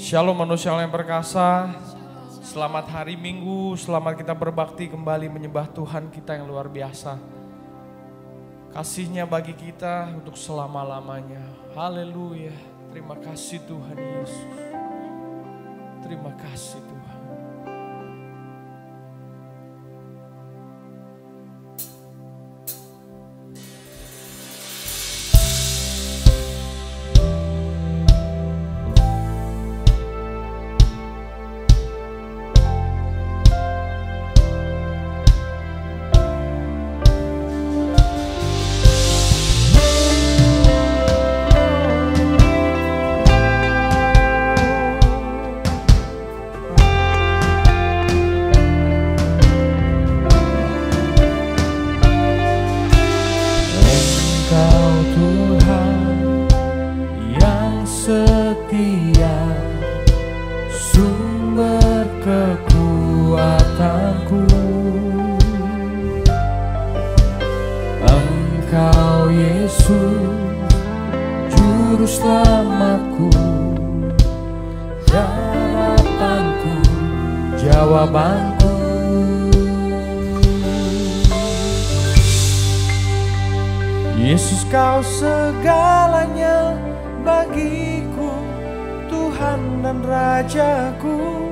Shalom manusia yang perkasa, selamat hari Minggu, selamat kita berbakti kembali menyembah Tuhan kita yang luar biasa. Kasih-Nya bagi kita untuk selama-lamanya. Haleluya, terima kasih Tuhan Yesus. Terima kasih Tuhan. Yesus, Kau segalanya bagiku, Tuhan dan Rajaku.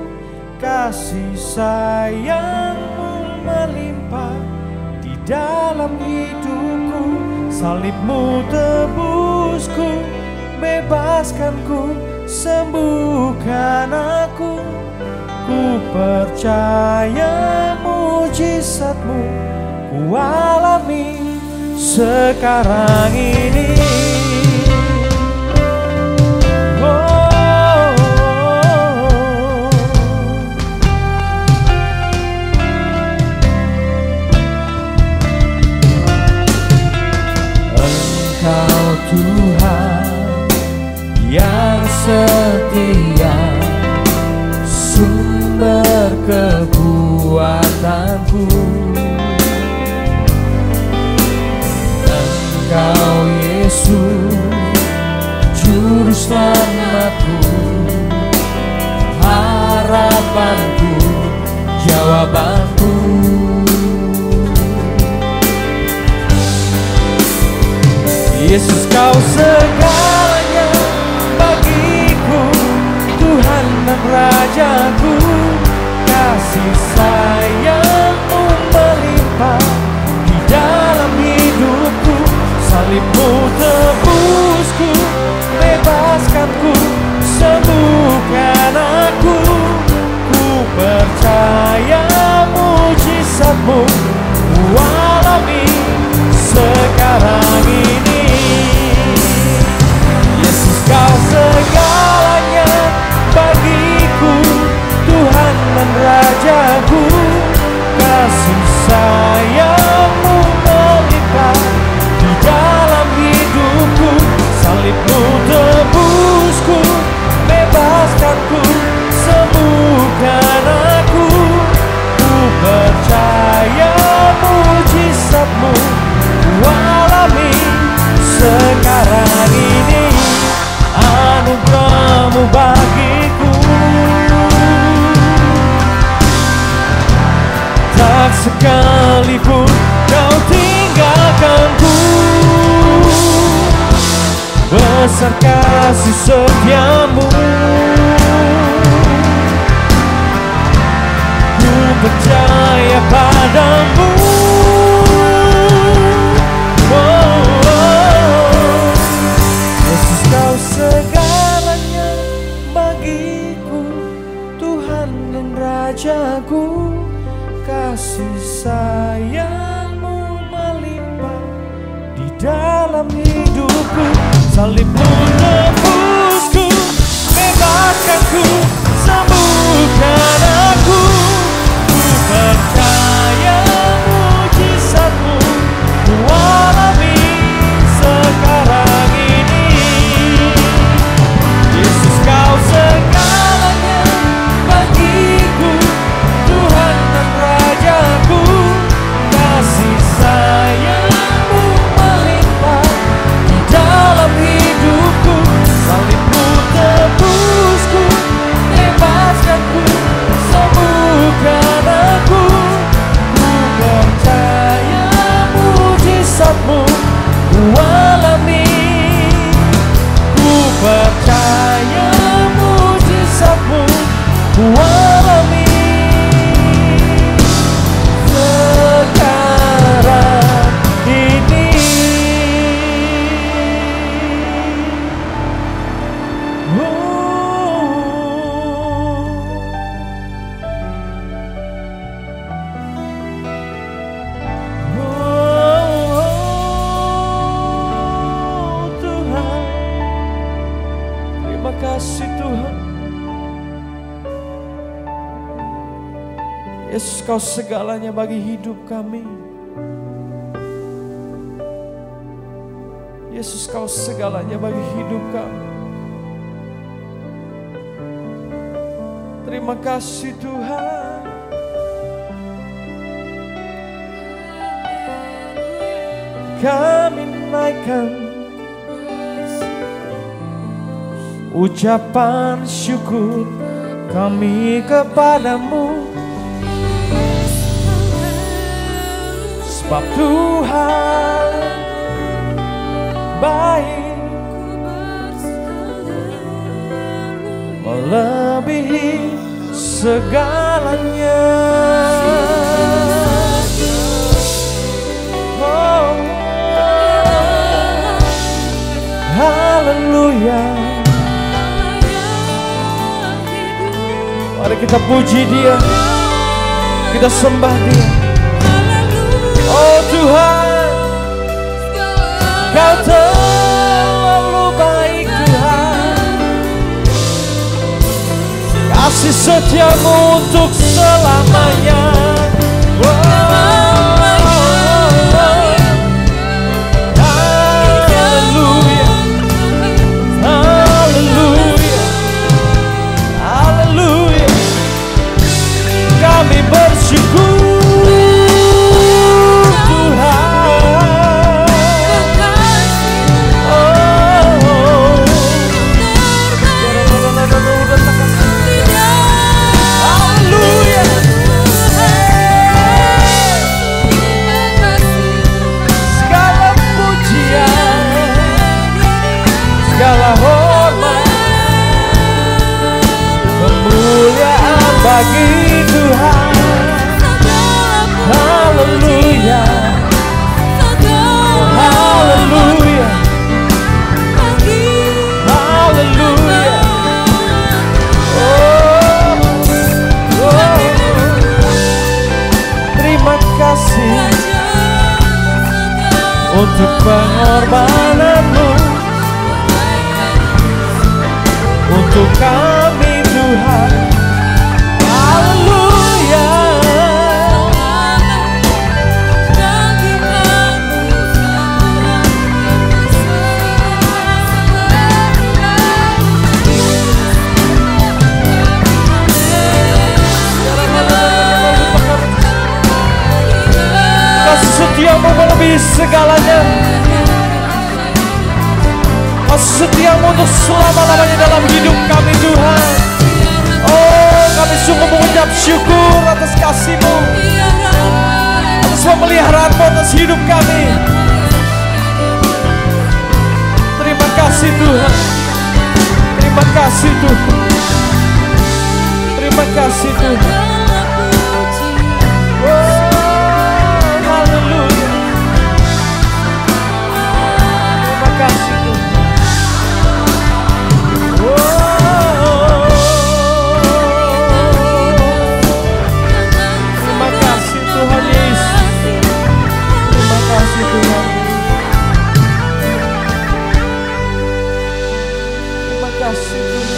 Kasih sayang-Mu melimpah di dalam hidupku. Salib-Mu tebusku, bebaskanku, sembuhkan aku. Ku percaya mujizat-Mu ku alami sekarang ini. Engkau Tuhan yang setia, sumber kekuatanku. Engkau Yesus, Juru Selamatku, harapanku, jawabanku. Yesus, Kau segalanya bagiku, Tuhan dan Rajaku. Kasih sayang-Mu melimpah di dalam hidupku. Salib-Mu tebusku, bebaskanku, sembuhkan aku. Ku percaya mujizat-Mu ku alami sekarang ini. Yesus, Kau segalanya bagiku, Tuhan dan Rajaku. Kasih sayang-Mu melimpah di dalam hidupku. Salib-Mu tebusku, bebaskanku, sembuhkan aku. Ku percaya mujizat-Mu ku alami sekarang ini. Anugerah-Mu bagiku, tak sekalipun Kau tinggalkanku. Besar kasih setia-Mu, ku percaya padamu. Yesus, Kau segalanya bagiku, Tuhan dan Rajaku. Kasih sayang-Mu melimpah di dalam hidupku. Salib-Mu nebusku, bebaskanku, sembuhkan aku. Ku percaya mujizat-Mu ku alami sekarang ini. Yesus, Kau segalanya bagiku, Tuhan dan Rajaku. Kasih sayang-Mu melimpah di dalam hidupku. Salib-Mu tebusku, Yesus, Kau segalanya bagi hidup kami. Yesus, Kau segalanya bagi hidup kami. Terima kasih Tuhan. Kami naikkan ucapan syukur kami kepadamu, sebab Tuhan baik, melebihi segalanya. Oh, haleluya. Mari kita puji Dia, kita sembah Dia. Oh Tuhan, Kau terlalu baik Tuhan. Kasih setiamu untuk selamanya. Haleluya, haleluya, haleluya. Kami bersyukur segala hormat, kemuliaan bagi Tuhan. Haleluya, haleluya, haleluya. Oh, oh. Terima kasih untuk pengorbananmu untuk kami Tuhan. Haleluya. Kasih setiamu melebihi segalanya. Kasih setiamu untuk selama-lamanya dalam hidup kami Tuhan. Oh, kami sungguh mengucap syukur atas kasih-Mu, atas pemeliharaan-Mu atas hidup kami. Terima kasih Tuhan. Terima kasih Tuhan. Terima kasih Tuhan. Oh, haleluya. Terima kasih Tuhan. Terima kasih Tuhan Yesus. Terima kasih Tuhan. Terima kasih Tuhan.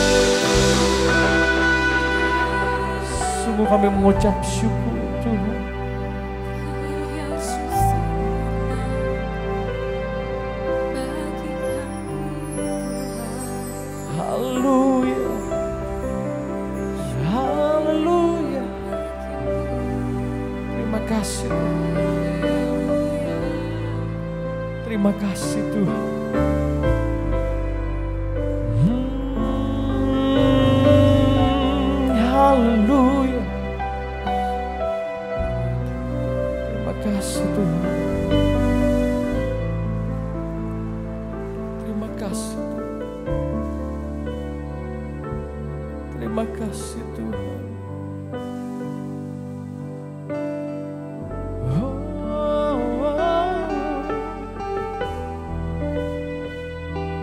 Sungguh kami mengucap syukur Tuhan. Haleluya, haleluya. Terima kasih, terima kasih Tuhan. Haleluya. Terima kasih Tuhan. Terima kasih. Terima kasih Tuhan. Oh, oh.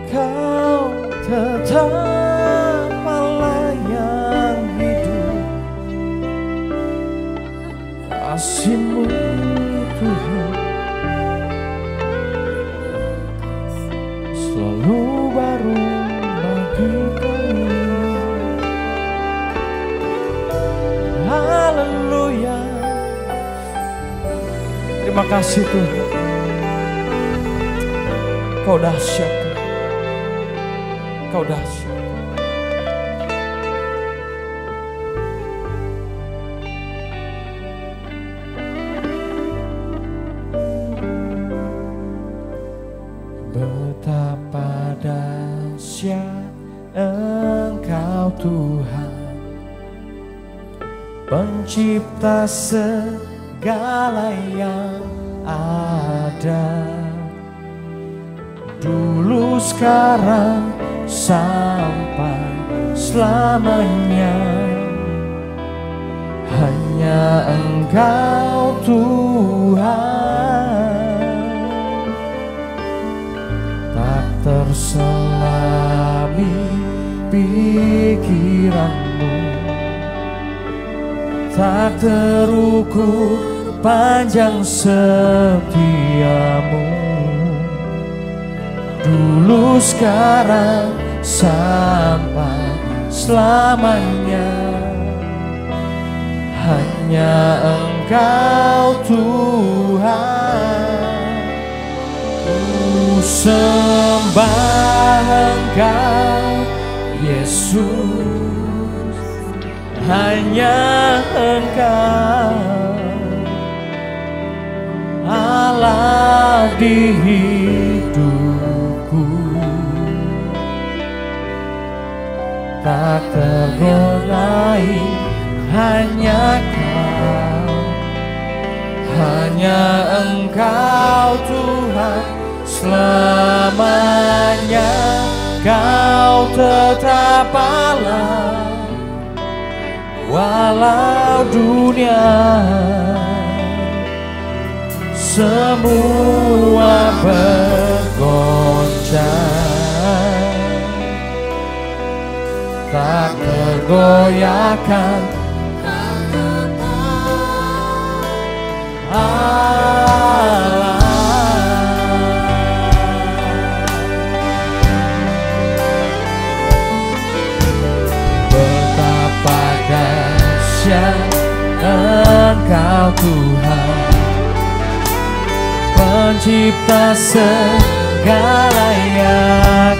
Kau tetap Allah yang hidup. Kasih-Mu Tuhan selalu baru bagi kami. Haleluya. Terima kasih Tuhan. Kau dahsyat Tuhan. Kau dahsyat. Betapa dahsyat Engkau Tuhan, pencipta segala yang ada, dulu sekarang sampai selamanya. Hanya Engkau Tuhan, tak terselami pikiranmu, tak terukur panjang setiamu, dulu sekarang sampai selamanya. Hanya Engkau Tuhan, ku sembah Engkau Yesus, hanya Engkau Allah di hidupku, tak tergoyai hanya Kau, hanya Engkau Tuhan selamanya. Kau tetap Allah walau dunia semua bergoncang, tak tergoyahkan Allah. Betapa dahsyat Engkau Tuhan, pencipta segala yang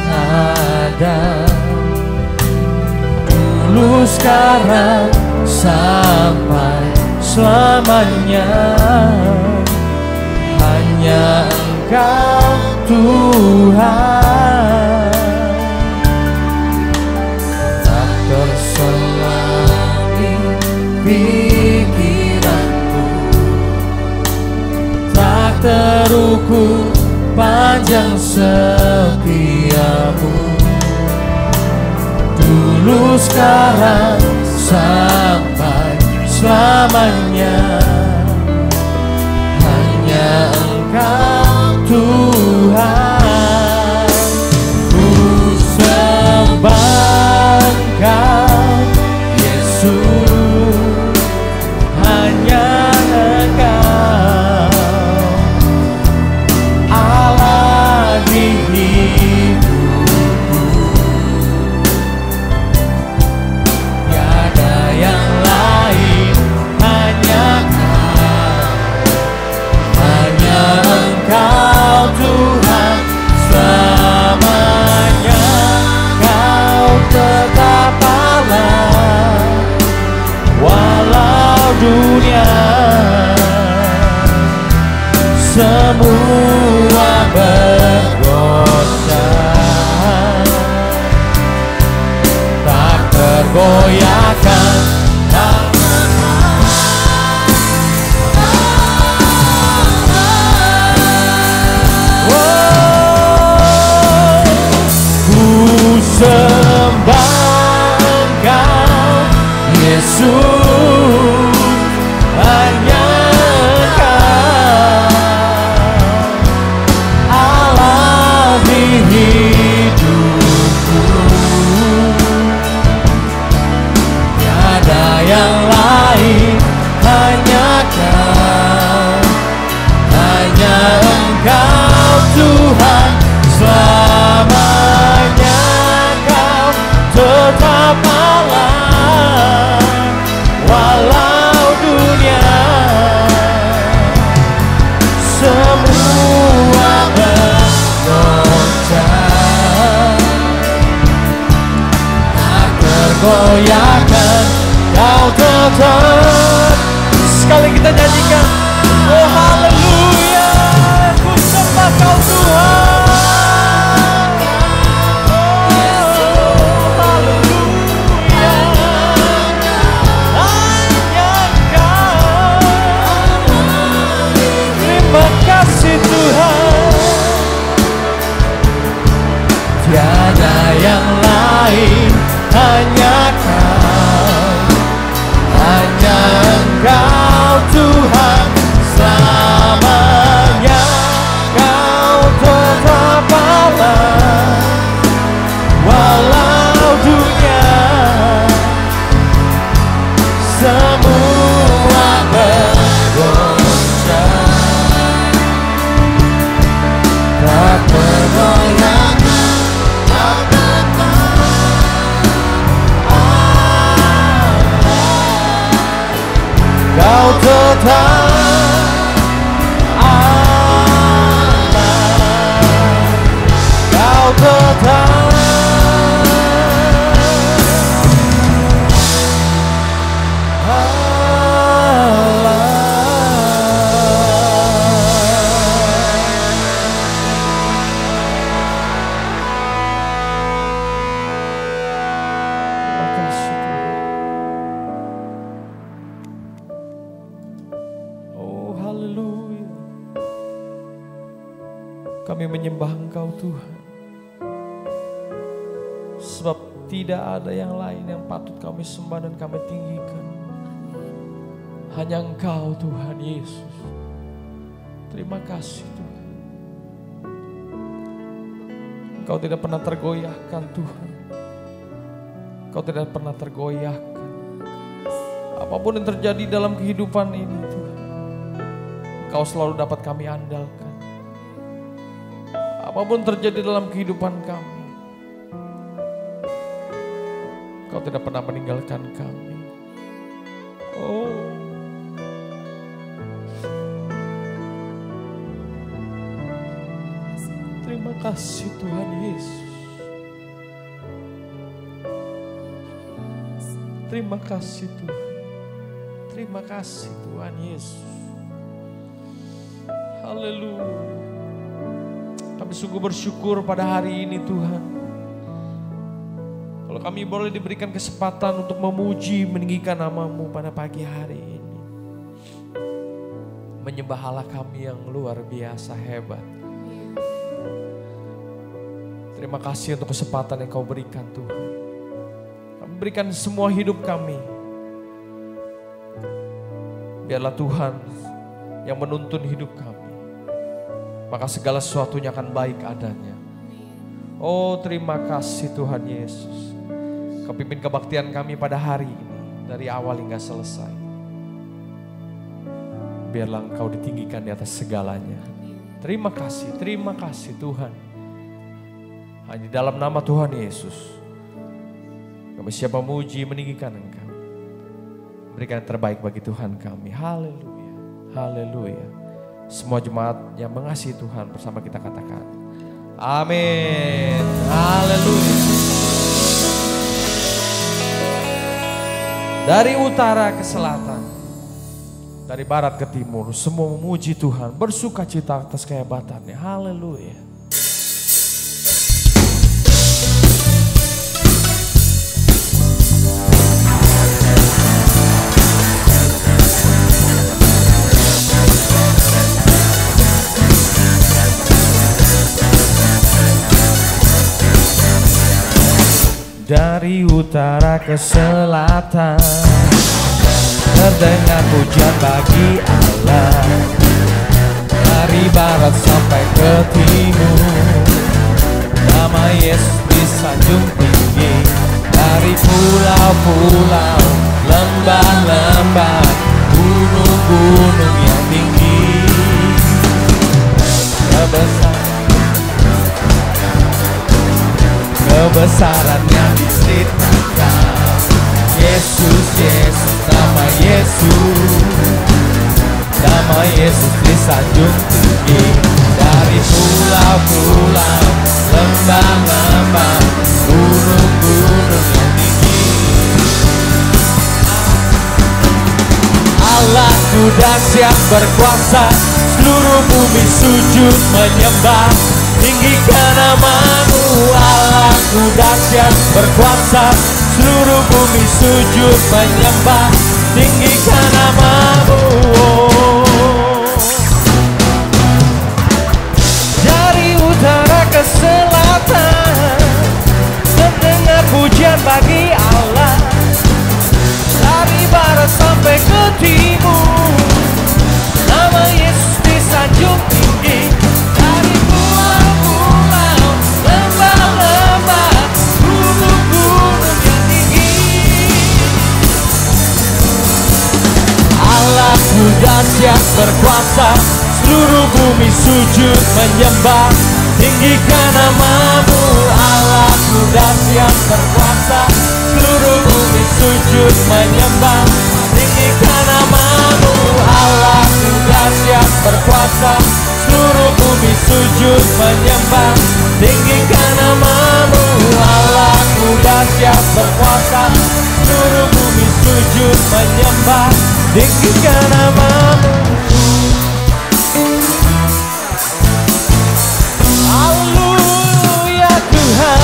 ada, dulu sekarang sampai selamanya. Hanya Engkau Tuhan, tak terselami pikiranku, tak terukur panjang setiamu, dulu sekarang sampai selamanya. Hanya Engkau Tuhan, ku sembah Engkau Yesus, hanya Engkau Allah di hidupku, tiada yang lain, hanya Engkau Tuhan selamanya. Kau tetap Allah walau dunia semua bergoncang, tak tergoyahkan. Sembah Engkau Yesus, hanya Engkau Allah di hidupku, tiada yang lain, hanya Kau, hanya Engkau Tuhan selamanya. Tetap Allah goyahkan, Kau tetap. Sekali kita nyanyikan, oh haleluya, ku sembah Kau Tuhan. Tiada yang lain, hanya Kau, hanya Engkau Tuhan selamanya. Kau tetap Allah, walau dunia semua bergoncang, tak bergoyang. Kau tetap Allah, Kau tetap Allah. Kami menyembah Engkau Tuhan, sebab tidak ada yang lain yang patut kami sembah dan kami tinggikan. Hanya Engkau Tuhan Yesus. Terima kasih Tuhan. Engkau tidak pernah tergoyahkan Tuhan. Engkau tidak pernah tergoyahkan. Apapun yang terjadi dalam kehidupan ini Tuhan, Engkau selalu dapat kami andalkan. Apapun terjadi dalam kehidupan kami, Kau tidak pernah meninggalkan kami. Oh, terima kasih Tuhan Yesus. Terima kasih Tuhan. Terima kasih Tuhan Yesus. Haleluya. Kami sungguh bersyukur pada hari ini Tuhan. Kalau kami boleh diberikan kesempatan untuk memuji, meninggikan nama-Mu pada pagi hari ini. Menyembah Allah kami yang luar biasa hebat. Terima kasih untuk kesempatan yang Kau berikan Tuhan. Kami berikan semua hidup kami. Biarlah Tuhan yang menuntun hidup kami. Maka segala sesuatunya akan baik adanya. Oh terima kasih Tuhan Yesus. Kau pimpin kebaktian kami pada hari ini. Dari awal hingga selesai. Biarlah Engkau ditinggikan di atas segalanya. Terima kasih Tuhan. Hanya dalam nama Tuhan Yesus. Kami siap memuji, meninggikan Engkau. Berikan yang terbaik bagi Tuhan kami. Haleluya. Haleluya. Semua jemaat yang mengasihi Tuhan bersama kita katakan amin. Haleluya. Dari utara ke selatan, dari barat ke timur, semua memuji Tuhan, bersuka cita atas kehebatannya. Haleluya. Dari utara ke selatan, terdengar pujian bagi Allah. Dari barat sampai ke timur, nama Yesus disanjung tinggi. Dari pulau-pulau, lembah-lembah, gunung-gunung yang tinggi, kebesarannya diceritakan. Yesus, Yesus, nama Yesus disanjung tinggi. Dari pulau-pulau, lembah-lembah, gunung-gunung yang tinggi, Allahku dahsyat berkuasa, seluruh bumi sujud menyembah. Tinggikan nama-Mu. Allahku dahsyat berkuasa, seluruh bumi sujud menyembah. Tinggikan nama-Mu. Dari utara ke selatan, terdengar pujian bagi Allah. Dari barat sampai ke timur, nama Yesus disanjung tinggi. Dari pulau-pulau, lembah-lembah, gunung-gunung yang tinggi. Allahku dahsyat berkuasa, seluruh bumi sujud menyembah. Tinggikan nama-Mu. Allahku dahsyat berkuasa, seluruh bumi sujud menyembah. Tinggikan nama-Mu. Allahku dahsyat berkuasa, seluruh bumi sujud menyembah. Tinggikan nama-Mu. Allahku dahsyat berkuasa, seluruh bumi sujud menyembah. Tinggikan nama-Mu. Haleluya Tuhan.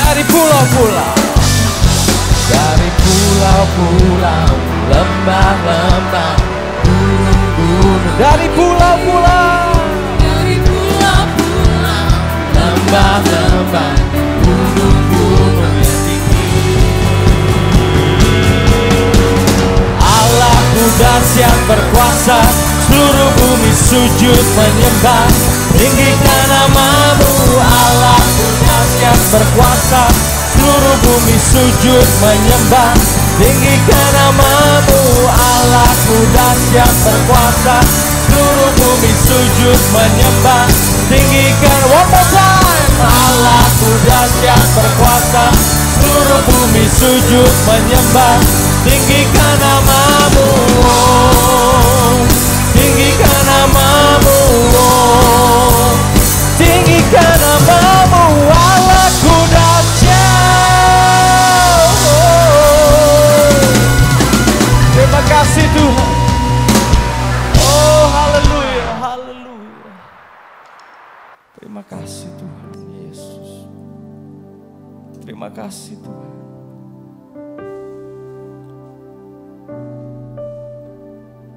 Dari pulau-pulau, dari pulau-pulau, lembah-lembah, gunung-gunung. Dari pulau-pulau, dari pulau-pulau, lembah-lembah, gunung-gunung yang tinggi. Allahku dahsyat berkuasa, seluruh bumi sujud menyembah. Tinggikan nama-Mu. Allahku dahsyat berkuasa, seluruh bumi sujud menyembah. Tinggikan nama-Mu. Allahku dahsyat berkuasa, seluruh bumi sujud menyembah. Tinggikan one more time. Allahku dahsyat berkuasa, seluruh bumi sujud menyembah. Tinggikan nama-Mu. Tinggikan nama-Mu. Tinggikan nama-Mu. Allahku dahsyat. Terima kasih Tuhan. Oh haleluya, haleluya. Terima kasih Tuhan Yesus. Terima kasih Tuhan.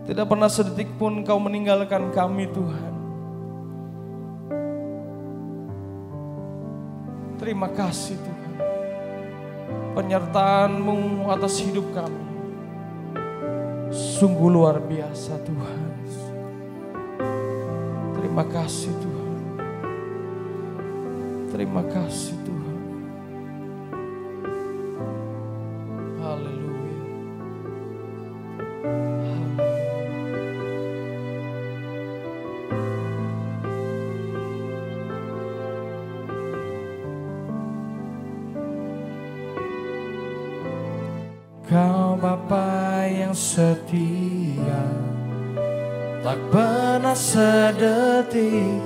Tidak pernah sedetik pun Kau meninggalkan kami Tuhan. Terima kasih Tuhan. Penyertaan-Mu atas hidup kami sungguh luar biasa Tuhan. Terima kasih Tuhan. Terima kasih Tuhan. Haleluya. Kau Bapa yang setia, tak pernah sedetik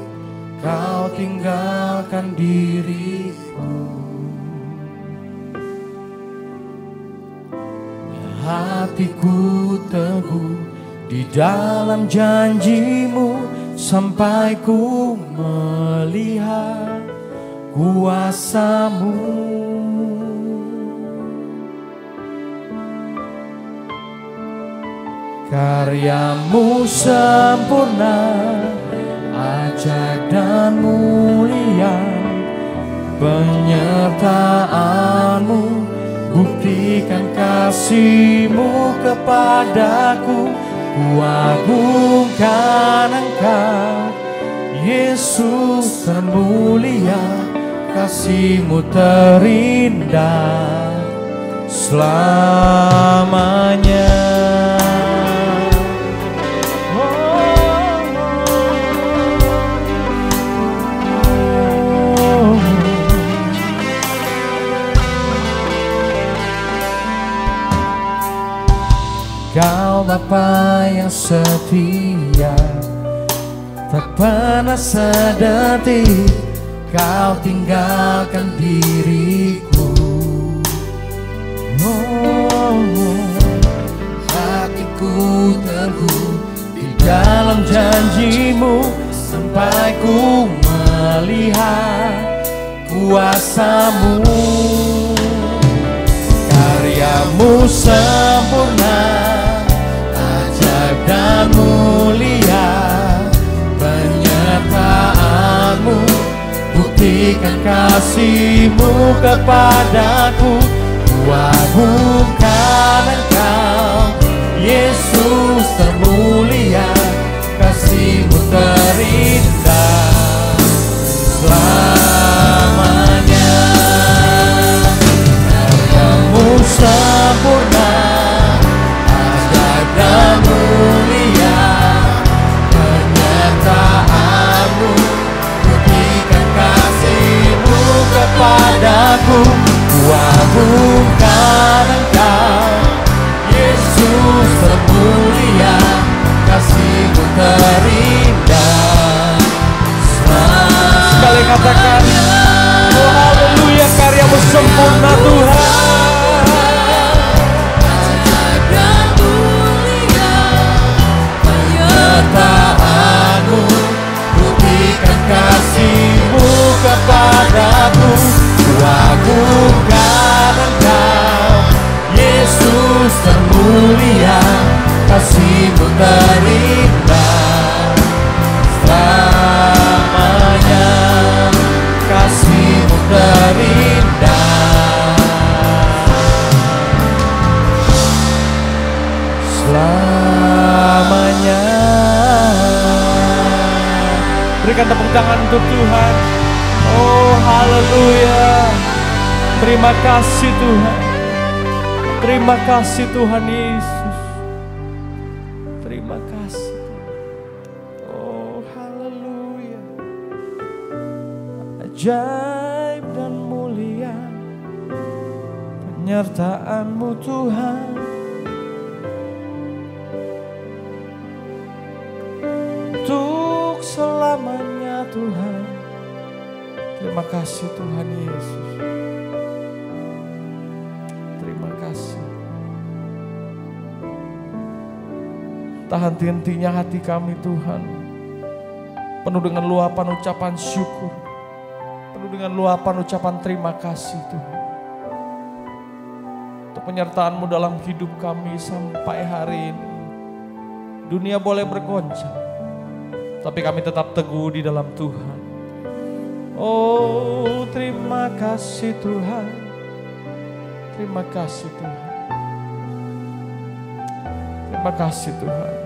Kau tinggalkan diriku. Hatiku teguh di dalam janji-Mu sampai ku melihat kuasa-Mu. Karya-Mu sempurna, ajaib dan mulia. Penyertaan-Mu buktikan kasih-Mu kepadaku. Ku agungkan Engkau, Yesus termulia. Kasih-Mu terindah selamanya. Kau Bapa yang setia, tak pernah sedetik Kau tinggalkan diriku. Oh, hatiku teguh di dalam janjimu sampai ku melihat kuasamu. Karyamu sempurna, ajaib dan mulia, penyertaanmu buktikan kasihmu kepadaku. Ku agungkan Engkau, Yesus termulia, kasihmu terindah selamanya. Karyamu sempurna, ajaib dan mulia, penyertaanmu buktikan kasihmu kepadaku. Ku agungkan Engkau, Yesus termulia, kasihmu terindah selamanya. Sekali katakan, oh haleluya, karyamu sempurna Tuhan. Penyertaanmu buktikan kasihmu kepadaku. Ku agungkan Engkau, Yesus termulia, kasihmu terindah selamanya. Kasihmu terindah selamanya. Berikan tepuk tangan untuk Tuhan. Oh haleluya. Terima kasih Tuhan. Terima kasih Tuhan Yesus. Terima kasih. Oh haleluya. Ajaib dan mulia penyertaan-Mu Tuhan. Untuk selamanya Tuhan. Terima kasih Tuhan Yesus. Terima kasih. Tak henti-hentinya hati kami Tuhan, penuh dengan luapan ucapan syukur, penuh dengan luapan ucapan terima kasih Tuhan, untuk penyertaan-Mu dalam hidup kami sampai hari ini. Dunia boleh bergoncang, tapi kami tetap teguh di dalam Tuhan. Oh terima kasih Tuhan, terima kasih Tuhan, terima kasih Tuhan.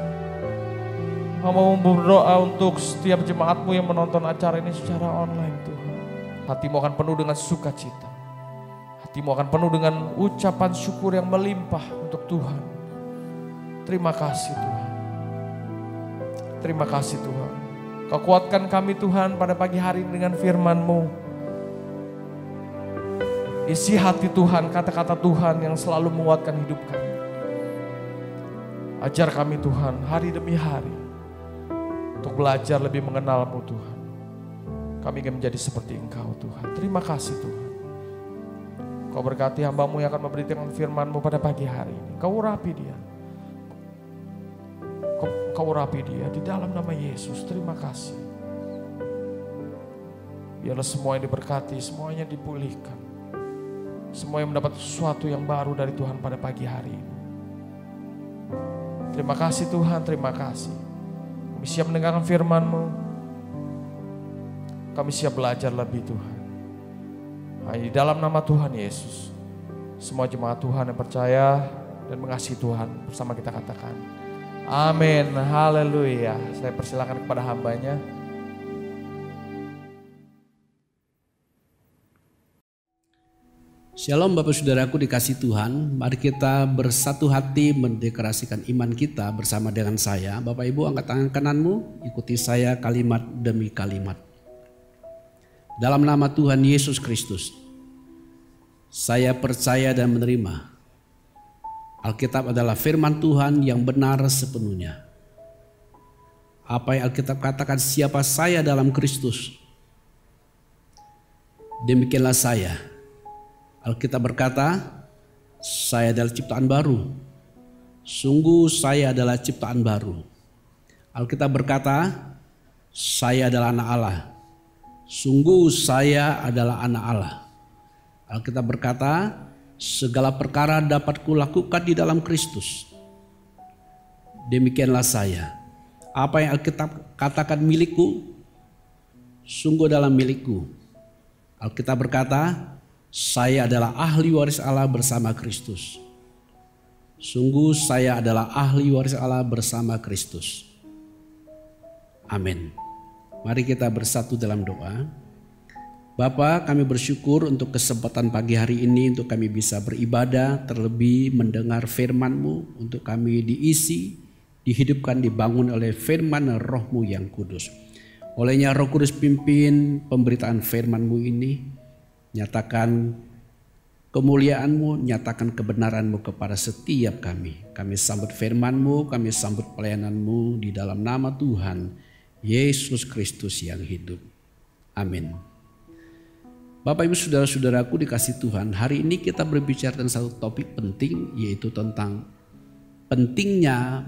Mau berdoa untuk setiap jemaat-Mu yang menonton acara ini secara online Tuhan. Hatimu akan penuh dengan sukacita, hatimu akan penuh dengan ucapan syukur yang melimpah untuk Tuhan. Terima kasih Tuhan, terima kasih Tuhan. Kau kuatkan kami Tuhan pada pagi hari ini dengan firman-Mu. Isi hati Tuhan, kata-kata Tuhan yang selalu menguatkan hidup kami. Ajar kami Tuhan hari demi hari untuk belajar lebih mengenal-Mu Tuhan. Kami ingin menjadi seperti Engkau Tuhan. Terima kasih Tuhan. Kau berkati hamba-Mu yang akan memberitakan firman-Mu pada pagi hari ini. Kau urapi dia. Kau urapi dia di dalam nama Yesus. Terima kasih. Biarlah semua yang diberkati, semuanya dipulihkan. Semua yang mendapat sesuatu yang baru dari Tuhan pada pagi hari ini. Terima kasih Tuhan, terima kasih. Kami siap mendengarkan firman-Mu. Kami siap belajar lebih Tuhan. Hanya di dalam nama Tuhan Yesus. Semua jemaat Tuhan yang percaya dan mengasihi Tuhan bersama kita katakan amin, haleluya. Saya persilakan kepada hambanya. Shalom Bapak Saudaraku dikasih Tuhan. Mari kita bersatu hati mendeklarasikan iman kita bersama dengan saya. Bapak Ibu angkat tangan kananmu, ikuti saya kalimat demi kalimat. Dalam nama Tuhan Yesus Kristus, saya percaya dan menerima Alkitab adalah firman Tuhan yang benar sepenuhnya. Apa yang Alkitab katakan, siapa saya dalam Kristus, demikianlah saya. Alkitab berkata, saya adalah ciptaan baru. Sungguh saya adalah ciptaan baru. Alkitab berkata, saya adalah anak Allah. Sungguh saya adalah anak Allah. Alkitab berkata, segala perkara dapat kulakukan di dalam Kristus. Demikianlah saya. Apa yang Alkitab katakan milikku, sungguh adalah milikku. Alkitab berkata, saya adalah ahli waris Allah bersama Kristus. Sungguh saya adalah ahli waris Allah bersama Kristus. Amin. Mari kita bersatu dalam doa. Bapa, kami bersyukur untuk kesempatan pagi hari ini untuk kami bisa beribadah, terlebih mendengar firman-Mu, untuk kami diisi, dihidupkan, dibangun oleh firman Roh-Mu yang kudus. Olehnya Roh Kudus pimpin pemberitaan firman-Mu ini, nyatakan kemuliaan-Mu, nyatakan kebenaran-Mu kepada setiap kami. Kami sambut firman-Mu, kami sambut pelayanan-Mu di dalam nama Tuhan Yesus Kristus yang hidup. Amin. Bapak Ibu saudara-saudaraku dikasih Tuhan, hari ini kita berbicara tentang satu topik penting, yaitu tentang pentingnya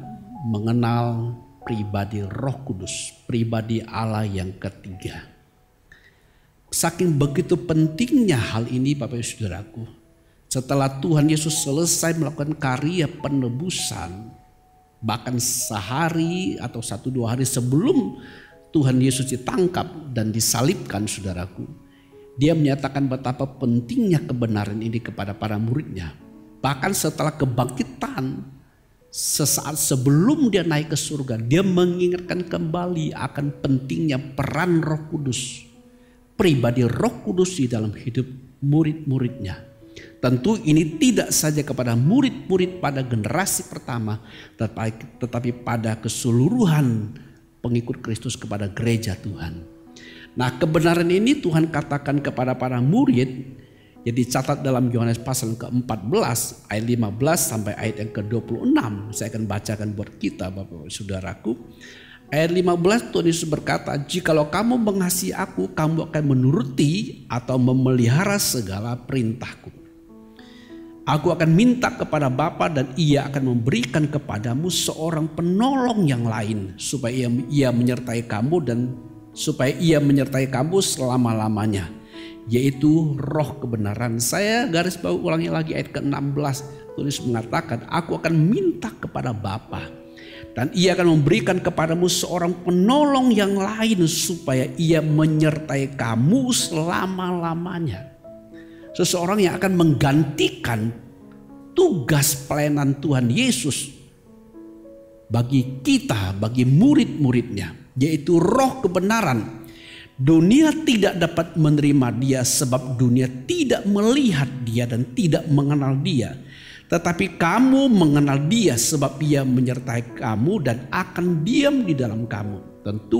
mengenal pribadi Roh Kudus, pribadi Allah yang ketiga. Saking begitu pentingnya hal ini Bapak Ibu saudaraku, setelah Tuhan Yesus selesai melakukan karya penebusan, bahkan sehari atau 1-2 hari sebelum Tuhan Yesus ditangkap dan disalibkan saudaraku, dia menyatakan betapa pentingnya kebenaran ini kepada para muridnya. Bahkan setelah kebangkitan, sesaat sebelum dia naik ke surga, dia mengingatkan kembali akan pentingnya peran Roh Kudus, pribadi Roh Kudus di dalam hidup murid-muridnya. Tentu ini tidak saja kepada murid-murid pada generasi pertama, tetapi pada keseluruhan pengikut Kristus, kepada gereja Tuhan. Nah, kebenaran ini Tuhan katakan kepada para murid, jadi catat dalam Yohanes pasal ke-14 ayat 15 sampai ayat yang ke-26. Saya akan bacakan buat kita Bapak Saudaraku. Ayat 15 Tuhan Yesus berkata, jikalau kamu mengasihi aku, kamu akan menuruti atau memelihara segala perintahku. Aku akan minta kepada Bapa dan ia akan memberikan kepadamu seorang penolong yang lain, supaya ia menyertai kamu dan supaya ia menyertai kamu selama-lamanya, yaitu Roh kebenaran. Saya garis bawah ulangi lagi ayat ke-16. Tulis mengatakan, aku akan minta kepada Bapa dan ia akan memberikan kepadamu seorang penolong yang lain, supaya ia menyertai kamu selama-lamanya. Seseorang yang akan menggantikan tugas pelayanan Tuhan Yesus bagi kita, bagi murid-muridnya, yaitu Roh kebenaran. Dunia tidak dapat menerima dia sebab dunia tidak melihat dia dan tidak mengenal dia. Tetapi kamu mengenal dia sebab ia menyertai kamu dan akan diam di dalam kamu. Tentu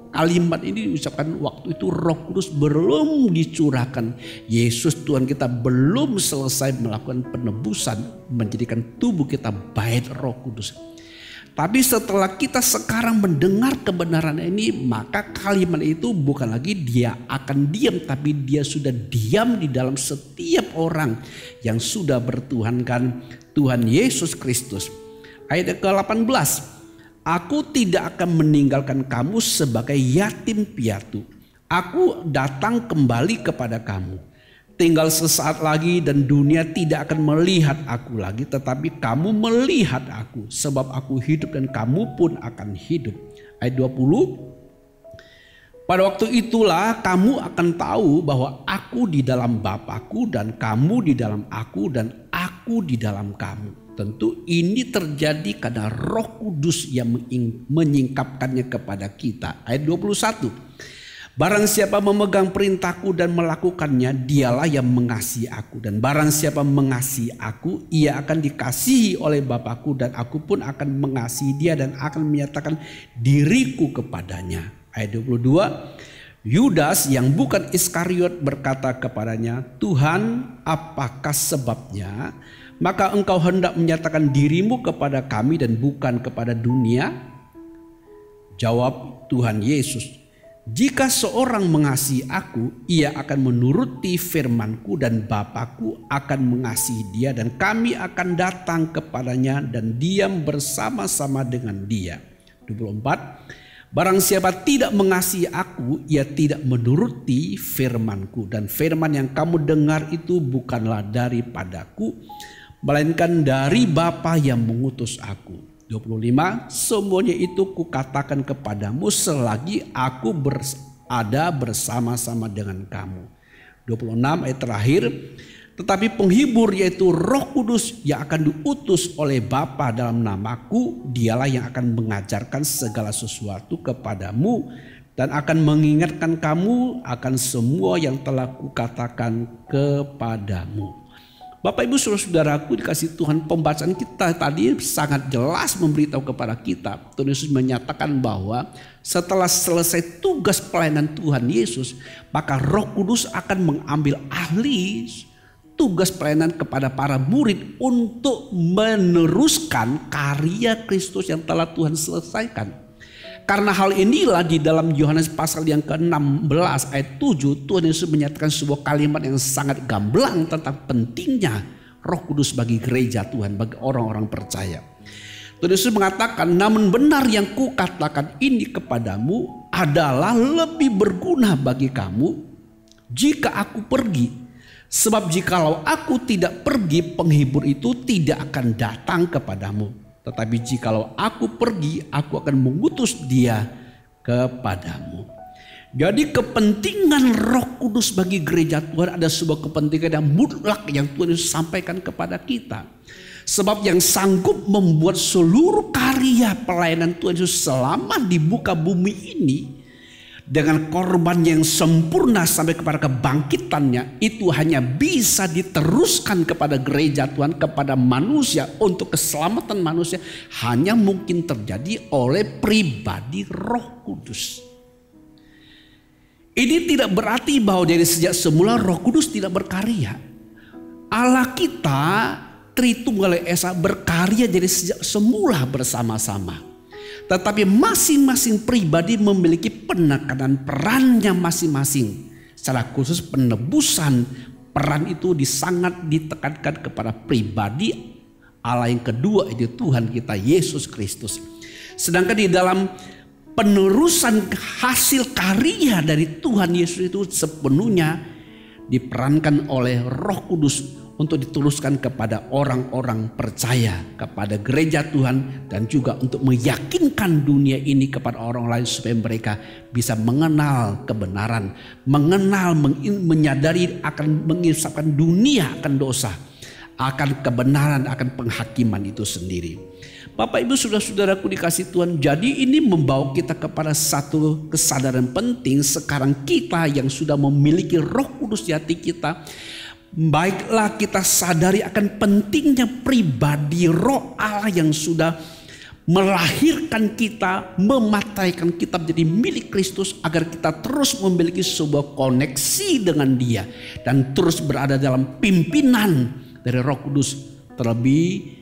kalimat ini diucapkan waktu itu Roh Kudus belum dicurahkan. Yesus Tuhan kita belum selesai melakukan penebusan, menjadikan tubuh kita bait Roh Kudus. Tapi setelah kita sekarang mendengar kebenaran ini, maka kalimat itu bukan lagi dia akan diam, tapi dia sudah diam di dalam setiap orang yang sudah bertuhankan Tuhan Yesus Kristus. Ayat ke-18, aku tidak akan meninggalkan kamu sebagai yatim piatu. Aku datang kembali kepada kamu. Tinggal sesaat lagi dan dunia tidak akan melihat aku lagi, tetapi kamu melihat aku, sebab aku hidup dan kamu pun akan hidup. Ayat 20, pada waktu itulah kamu akan tahu bahwa aku di dalam Bapa-Ku dan kamu di dalam aku dan aku di dalam kamu. Tentu ini terjadi karena Roh Kudus yang menyingkapkannya kepada kita. Ayat 21, barang siapa memegang perintahku dan melakukannya, dialah yang mengasihi aku. Dan barang siapa mengasihi aku, ia akan dikasihi oleh Bapa-Ku dan aku pun akan mengasihi dia dan akan menyatakan diriku kepadanya. Ayat 22, Yudas yang bukan Iskariot berkata kepadanya, "Tuhan, apakah sebabnya? Maka engkau hendak menyatakan dirimu kepada kami dan bukan kepada dunia?" Jawab Tuhan Yesus, "Jika seorang mengasihi aku, ia akan menuruti firman-Ku, dan Bapa-Ku akan mengasihi dia, dan kami akan datang kepadanya dan diam bersama-sama dengan dia." 24. Barang siapa tidak mengasihi aku, ia tidak menuruti firman-Ku, dan firman yang kamu dengar itu bukanlah daripadaku, melainkan dari Bapa yang mengutus aku. 25. Semuanya itu kukatakan kepadamu selagi aku berada bersama-sama dengan kamu. 26 ayat terakhir. Tetapi penghibur, yaitu Roh Kudus yang akan diutus oleh Bapa dalam namaku, dialah yang akan mengajarkan segala sesuatu kepadamu dan akan mengingatkan kamu akan semua yang telah kukatakan kepadamu. Bapak Ibu saudara-saudaraku dikasih Tuhan, pembacaan kita tadi sangat jelas memberitahu kepada kita. Tuhan Yesus menyatakan bahwa setelah selesai tugas pelayanan Tuhan Yesus, maka Roh Kudus akan mengambil alih tugas pelayanan kepada para murid untuk meneruskan karya Kristus yang telah Tuhan selesaikan. Karena hal inilah di dalam Yohanes pasal yang ke-16 ayat 7 Tuhan Yesus menyatakan sebuah kalimat yang sangat gamblang tentang pentingnya Roh Kudus bagi gereja Tuhan, bagi orang-orang percaya. Tuhan Yesus mengatakan, "Namun benar yang kukatakan ini kepadamu adalah lebih berguna bagi kamu jika aku pergi. Sebab jikalau aku tidak pergi, penghibur itu tidak akan datang kepadamu. Tetapi jikalau aku pergi, aku akan mengutus dia kepadamu." Jadi kepentingan Roh Kudus bagi gereja Tuhan ada sebuah kepentingan yang mutlak yang Tuhan Yesus sampaikan kepada kita. Sebab yang sanggup membuat seluruh karya pelayanan Tuhan Yesus selama di muka bumi ini dengan korban yang sempurna sampai kepada kebangkitannya, itu hanya bisa diteruskan kepada gereja Tuhan, kepada manusia, untuk keselamatan manusia, hanya mungkin terjadi oleh pribadi Roh Kudus. Ini tidak berarti bahwa dari sejak semula Roh Kudus tidak berkarya. Allah kita Tritunggal Esa berkarya dari sejak semula bersama-sama. Tetapi masing-masing pribadi memiliki penekanan perannya masing-masing. Secara khusus penebusan, peran itu sangat ditekankan kepada pribadi Allah yang kedua, itu Tuhan kita Yesus Kristus. Sedangkan di dalam penerusan hasil karya dari Tuhan Yesus itu sepenuhnya diperankan oleh Roh Kudus untuk diteruskan kepada orang-orang percaya, kepada gereja Tuhan, dan juga untuk meyakinkan dunia ini kepada orang lain supaya mereka bisa mengenal kebenaran, menyadari akan mengisapkan dunia akan dosa, akan kebenaran, akan penghakiman itu sendiri. Bapak Ibu saudara-saudaraku dikasih Tuhan, jadi ini membawa kita kepada satu kesadaran penting. Sekarang kita yang sudah memiliki Roh Kudus di hati kita, baiklah kita sadari akan pentingnya pribadi Roh Allah yang sudah melahirkan kita, memataikan kita menjadi milik Kristus, agar kita terus memiliki sebuah koneksi dengan Dia dan terus berada dalam pimpinan dari Roh Kudus, terlebih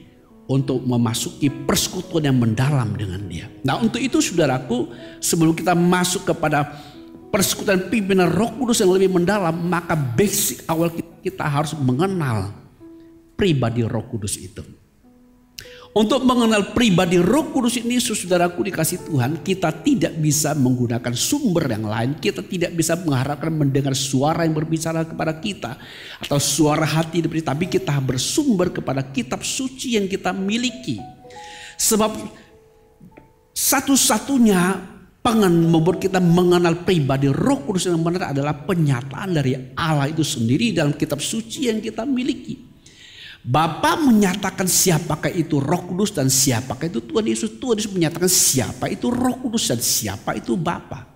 untuk memasuki persekutuan yang mendalam dengan Dia. Nah, untuk itu saudaraku, sebelum kita masuk kepada persekutuan pimpinan Roh Kudus yang lebih mendalam, maka basic awal kita harus mengenal pribadi Roh Kudus itu. Untuk mengenal pribadi Roh Kudus ini, saudaraku dikasih Tuhan, kita tidak bisa menggunakan sumber yang lain. Kita tidak bisa mengharapkan mendengar suara yang berbicara kepada kita atau suara hati, tapi kita bersumber kepada kitab suci yang kita miliki. Sebab satu-satunya membuat kita mengenal pribadi Roh Kudus yang benar adalah penyataan dari Allah itu sendiri dalam kitab suci yang kita miliki. Bapa menyatakan siapakah itu Roh Kudus dan siapakah itu Tuhan Yesus. Tuhan Yesus menyatakan siapa itu Roh Kudus dan siapa itu Bapa.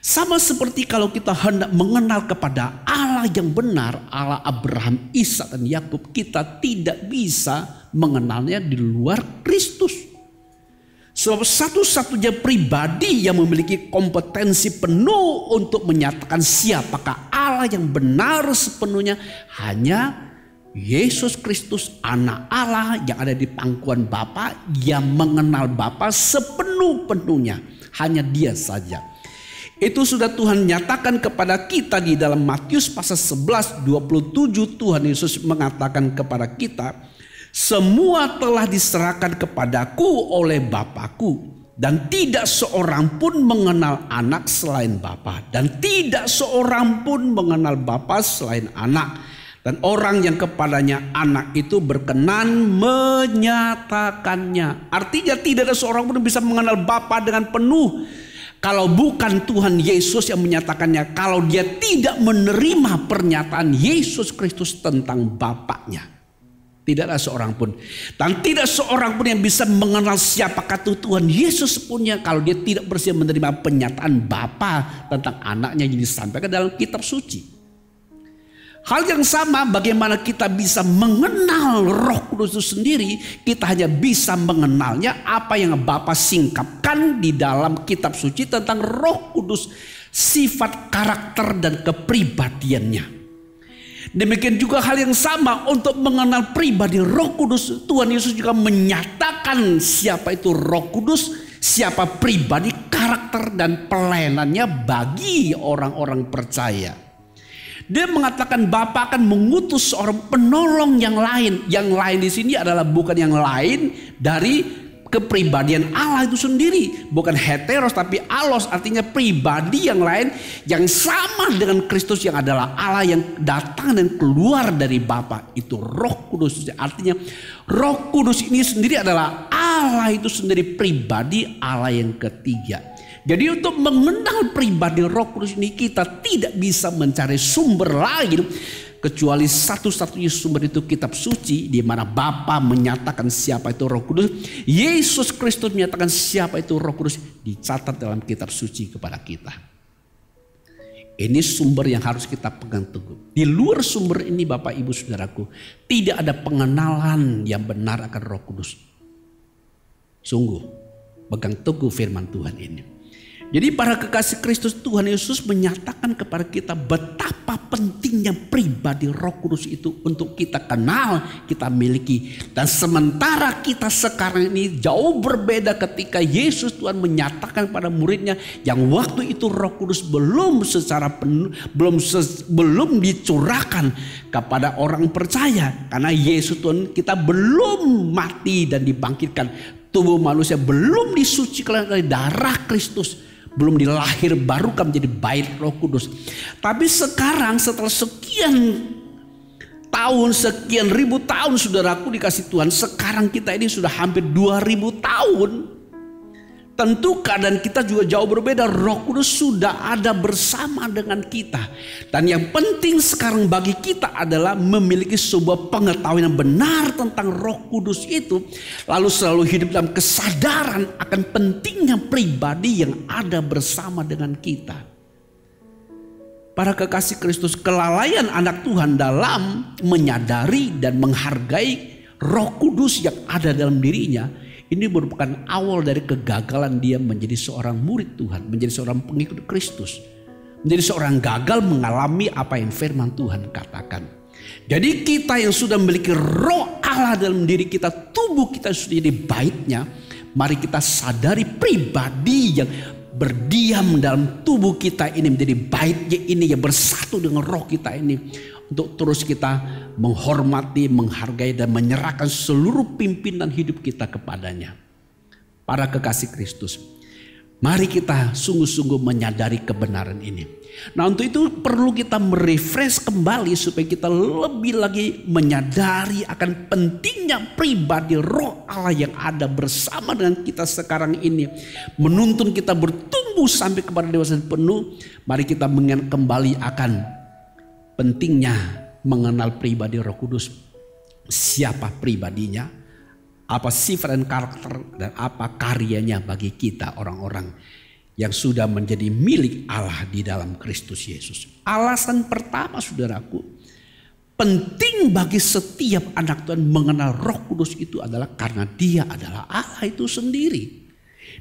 Sama seperti kalau kita hendak mengenal kepada Allah yang benar, Allah Abraham, Ishak dan Yakub, kita tidak bisa mengenalnya di luar Kristus. Sebab satu-satunya pribadi yang memiliki kompetensi penuh untuk menyatakan siapakah Allah yang benar sepenuhnya hanya Yesus Kristus, anak Allah yang ada di pangkuan Bapa, yang mengenal Bapa sepenuh-penuhnya. Hanya Dia saja. Itu sudah Tuhan nyatakan kepada kita di dalam Matius pasal 11 27. Tuhan Yesus mengatakan kepada kita, semua telah diserahkan kepadaku oleh Bapakku, dan tidak seorang pun mengenal anak selain Bapa, dan tidak seorang pun mengenal Bapa selain anak, dan orang yang kepadanya anak itu berkenan menyatakannya. Artinya tidak ada seorang pun yang bisa mengenal Bapa dengan penuh kalau bukan Tuhan Yesus yang menyatakannya, kalau dia tidak menerima pernyataan Yesus Kristus tentang Bapaknya. Tidak ada seorang pun. Dan tidak seorang pun yang bisa mengenal siapakah Tuhan Yesus punya kalau dia tidak bersedia menerima pernyataan Bapa tentang anaknya yang disampaikan dalam kitab suci. Hal yang sama bagaimana kita bisa mengenal Roh Kudus itu sendiri. Kita hanya bisa mengenalnya apa yang Bapa singkapkan di dalam kitab suci tentang Roh Kudus. Sifat, karakter dan kepribadiannya. Demikian juga hal yang sama untuk mengenal pribadi Roh Kudus. Tuhan Yesus juga menyatakan siapa itu Roh Kudus, siapa pribadi, karakter dan pelayanannya bagi orang-orang percaya. Dia mengatakan Bapa akan mengutus seorang penolong yang lain. Yang lain di sini adalah bukan yang lain dari kepribadian Allah itu sendiri. Bukan heteros tapi allos, artinya pribadi yang lain yang sama dengan Kristus yang adalah Allah yang datang dan keluar dari Bapa. Itu Roh Kudus. Artinya Roh Kudus ini sendiri adalah Allah itu sendiri, pribadi Allah yang ketiga. Jadi untuk mengenal pribadi Roh Kudus ini kita tidak bisa mencari sumber lain kecuali satu-satunya sumber itu kitab suci, di mana Bapa menyatakan siapa itu Roh Kudus, Yesus Kristus menyatakan siapa itu Roh Kudus, dicatat dalam kitab suci kepada kita. Ini sumber yang harus kita pegang teguh. Di luar sumber ini Bapak Ibu Saudaraku, tidak ada pengenalan yang benar akan Roh Kudus. Sungguh pegang teguh firman Tuhan ini. Jadi para kekasih Kristus, Tuhan Yesus menyatakan kepada kita betapa pentingnya pribadi Roh Kudus itu untuk kita kenal, kita miliki. Dan sementara kita sekarang ini jauh berbeda ketika Yesus Tuhan menyatakan pada muridnya yang waktu itu Roh Kudus belum secara penuh, belum dicurahkan kepada orang percaya. Karena Yesus Tuhan kita belum mati dan dibangkitkan. Tubuh manusia belum disucikan dari darah Kristus. Belum dilahir baru kan menjadi bait Roh Kudus. Tapi sekarang setelah sekian tahun, sekian ribu tahun saudaraku dikasih Tuhan, sekarang kita ini sudah hampir 2000 tahun. Tentu keadaan kita juga jauh berbeda. Roh Kudus sudah ada bersama dengan kita. Dan yang penting sekarang bagi kita adalah memiliki sebuah pengetahuan yang benar tentang Roh Kudus itu. Lalu selalu hidup dalam kesadaran akan pentingnya pribadi yang ada bersama dengan kita. Para kekasih Kristus, kelalaian anak Tuhan dalam menyadari dan menghargai Roh Kudus yang ada dalam dirinya, ini merupakan awal dari kegagalan dia menjadi seorang murid Tuhan, menjadi seorang pengikut Kristus, menjadi seorang gagal mengalami apa yang firman Tuhan katakan. Jadi kita yang sudah memiliki Roh Allah dalam diri kita, tubuh kita sudah jadi baitnya, mari kita sadari pribadi yang berdiam dalam tubuh kita ini menjadi baitnya ini yang bersatu dengan roh kita ini. Untuk terus kita menghormati, menghargai dan menyerahkan seluruh pimpinan hidup kita kepadanya. Para kekasih Kristus, mari kita sungguh-sungguh menyadari kebenaran ini. Nah untuk itu perlu kita merefresh kembali supaya kita lebih lagi menyadari akan pentingnya pribadi Roh Allah yang ada bersama dengan kita sekarang ini. Menuntun kita bertumbuh sampai kepada dewasa penuh. Mari kita mengingat kembali akan pentingnya mengenal pribadi Roh Kudus. Siapa pribadinya, apa sifat dan karakter dan apa karyanya bagi kita orang-orang yang sudah menjadi milik Allah di dalam Kristus Yesus. Alasan pertama saudaraku, penting bagi setiap anak Tuhan mengenal Roh Kudus itu adalah karena dia adalah Allah itu sendiri.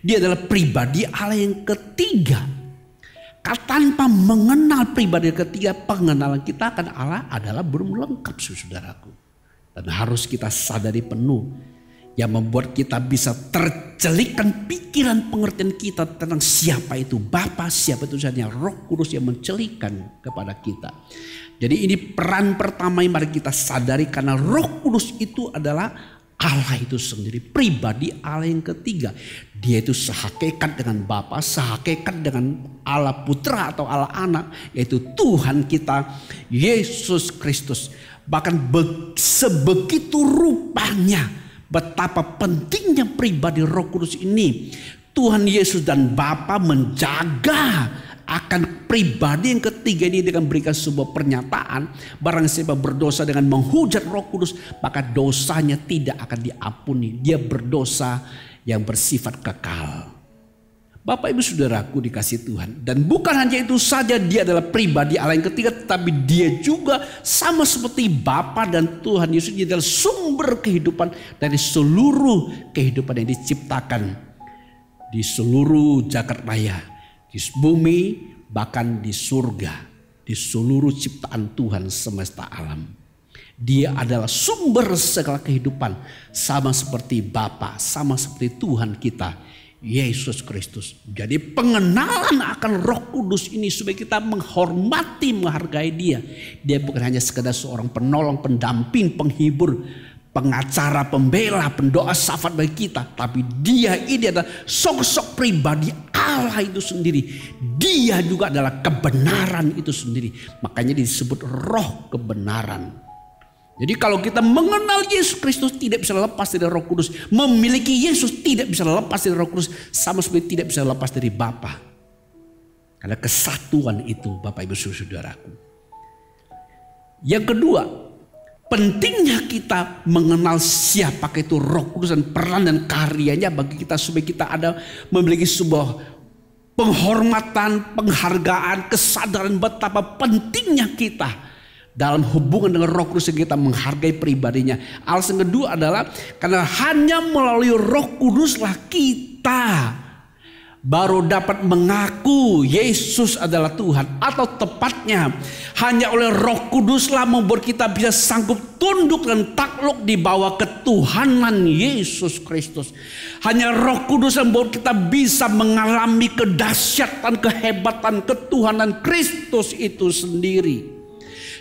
Dia adalah pribadi Allah yang ketiga. Tanpa mengenal pribadi ketiga, pengenalan kita akan Allah adalah belum lengkap, saudaraku. Dan harus kita sadari penuh, yang membuat kita bisa tercelikkan pikiran pengertian kita tentang siapa itu Bapa, siapa itu hanya Roh Kudus yang mencelikkan kepada kita. Jadi ini peran pertama yang mari kita sadari, karena Roh Kudus itu adalah Allah itu sendiri, pribadi Allah yang ketiga. Dia itu sehakikat dengan Bapa, sehakikat dengan Allah Putra atau Allah Anak, yaitu Tuhan kita Yesus Kristus. Bahkan sebegitu rupanya betapa pentingnya pribadi Roh Kudus ini. Tuhan Yesus dan Bapa menjaga akan pribadi yang ketiga ini dengan berikan sebuah pernyataan. Barang siapa berdosa dengan menghujat Roh Kudus, maka dosanya tidak akan diampuni. Dia berdosa yang bersifat kekal. Bapak ibu saudaraku dikasih Tuhan. Dan bukan hanya itu saja, dia adalah pribadi Allah yang ketiga, tapi dia juga sama seperti Bapa dan Tuhan Yesus, dia adalah sumber kehidupan dari seluruh kehidupan yang diciptakan di seluruh jagat raya, di bumi, bahkan di surga, di seluruh ciptaan Tuhan semesta alam. Dia adalah sumber segala kehidupan, sama seperti Bapa, sama seperti Tuhan kita Yesus Kristus. Jadi pengenalan akan Roh Kudus ini supaya kita menghormati, menghargai dia. Dia bukan hanya sekedar seorang penolong, pendamping, penghibur, pengacara, pembela, pendoa, syafaat bagi kita. Tapi dia ini adalah sosok pribadi Allah itu sendiri. Dia juga adalah kebenaran itu sendiri. Makanya disebut Roh kebenaran. Jadi kalau kita mengenal Yesus Kristus tidak bisa lepas dari Roh Kudus. Memiliki Yesus tidak bisa lepas dari Roh Kudus. Sama seperti tidak bisa lepas dari Bapa. Karena kesatuan itu Bapak Ibu Saudaraku. Yang kedua, pentingnya kita mengenal siapa itu Roh Kudus dan peran dan karyanya bagi kita, supaya kita ada memiliki sebuah penghormatan, penghargaan, kesadaran betapa pentingnya kita dalam hubungan dengan Roh Kudus, yang kita menghargai pribadinya. Alasan kedua adalah karena hanya melalui Roh Kuduslah kita baru dapat mengaku Yesus adalah Tuhan. Atau tepatnya hanya oleh Roh Kuduslah membuat kita bisa sanggup tunduk dan takluk di bawah ketuhanan Yesus Kristus. Hanya Roh Kudus yang membuat kita bisa mengalami kedahsyatan, kehebatan ketuhanan Kristus itu sendiri.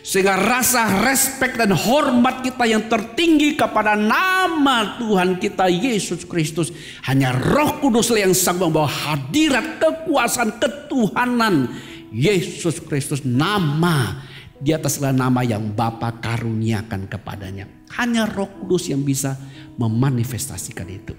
Sehingga rasa respek dan hormat kita yang tertinggi kepada nama Tuhan kita Yesus Kristus, hanya Roh Kuduslah yang sanggup membawa hadirat kekuasaan ketuhanan Yesus Kristus, nama di atas segala nama yang Bapa karuniakan kepadanya. Hanya Roh Kudus yang bisa memanifestasikan itu.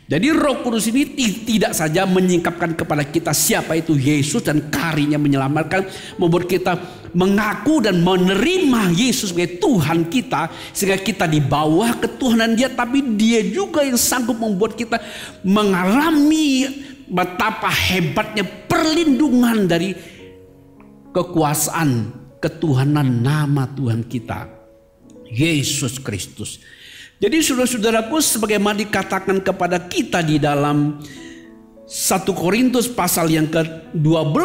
Jadi Roh Kudus ini tidak saja menyingkapkan kepada kita siapa itu Yesus dan karyanya menyelamatkan, membuat kita mengaku dan menerima Yesus sebagai Tuhan kita, sehingga kita di bawah ketuhanan dia. Tapi dia juga yang sanggup membuat kita mengalami betapa hebatnya perlindungan dari kekuasaan ketuhanan nama Tuhan kita Yesus Kristus. Jadi saudara-saudaraku, sebagaimana dikatakan kepada kita di dalam 1 Korintus pasal yang ke-12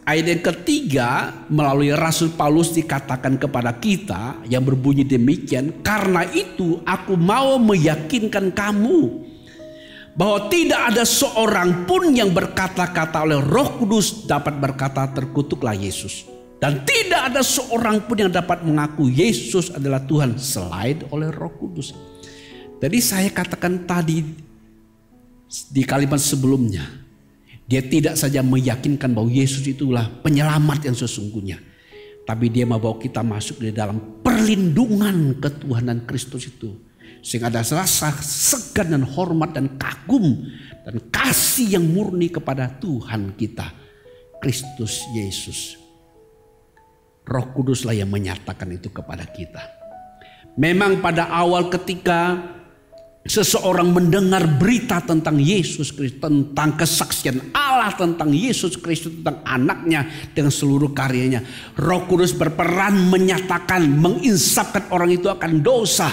ayat yang ketiga, melalui Rasul Paulus dikatakan kepada kita yang berbunyi demikian, karena itu aku mau meyakinkan kamu bahwa tidak ada seorang pun yang berkata-kata oleh Roh Kudus dapat berkata terkutuklah Yesus. Dan tidak ada seorang pun yang dapat mengaku Yesus adalah Tuhan selain oleh Roh Kudus. Jadi saya katakan tadi di kalimat sebelumnya, dia tidak saja meyakinkan bahwa Yesus itulah penyelamat yang sesungguhnya, tapi dia membawa kita masuk di dalam perlindungan ketuhanan Kristus itu, sehingga ada rasa segan dan hormat dan kagum dan kasih yang murni kepada Tuhan kita Kristus Yesus. Roh Kuduslah yang menyatakan itu kepada kita. Memang pada awal ketika seseorang mendengar berita tentang Yesus Kristus, tentang kesaksian Allah tentang Yesus Kristus, tentang anaknya dengan seluruh karyanya, Roh Kudus berperan menyatakan, menginsafkan orang itu akan dosa,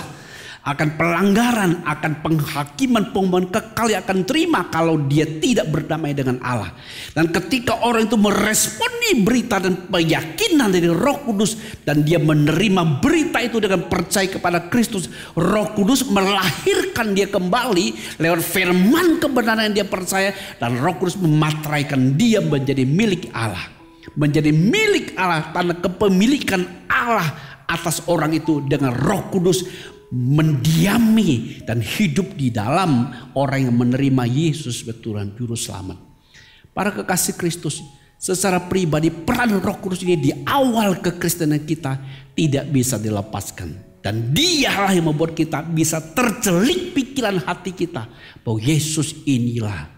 akan pelanggaran, akan penghakiman, penghukuman kekal yang akan terima kalau dia tidak berdamai dengan Allah. Dan ketika orang itu meresponi berita dan keyakinan dari Roh Kudus dan dia menerima berita itu dengan percaya kepada Kristus, Roh Kudus melahirkan dia kembali lewat firman kebenaran yang dia percaya, dan Roh Kudus memateraikan dia menjadi milik Allah. Menjadi milik Allah, tanda kepemilikan Allah atas orang itu dengan Roh Kudus mendiami dan hidup di dalam orang yang menerima Yesus sebagai Tuhan Juru Selamat. Para kekasih Kristus, secara pribadi peran Roh Kudus ini di awal kekristenan kita tidak bisa dilepaskan. Dan dialah yang membuat kita bisa tercelik pikiran hati kita bahwa Yesus inilah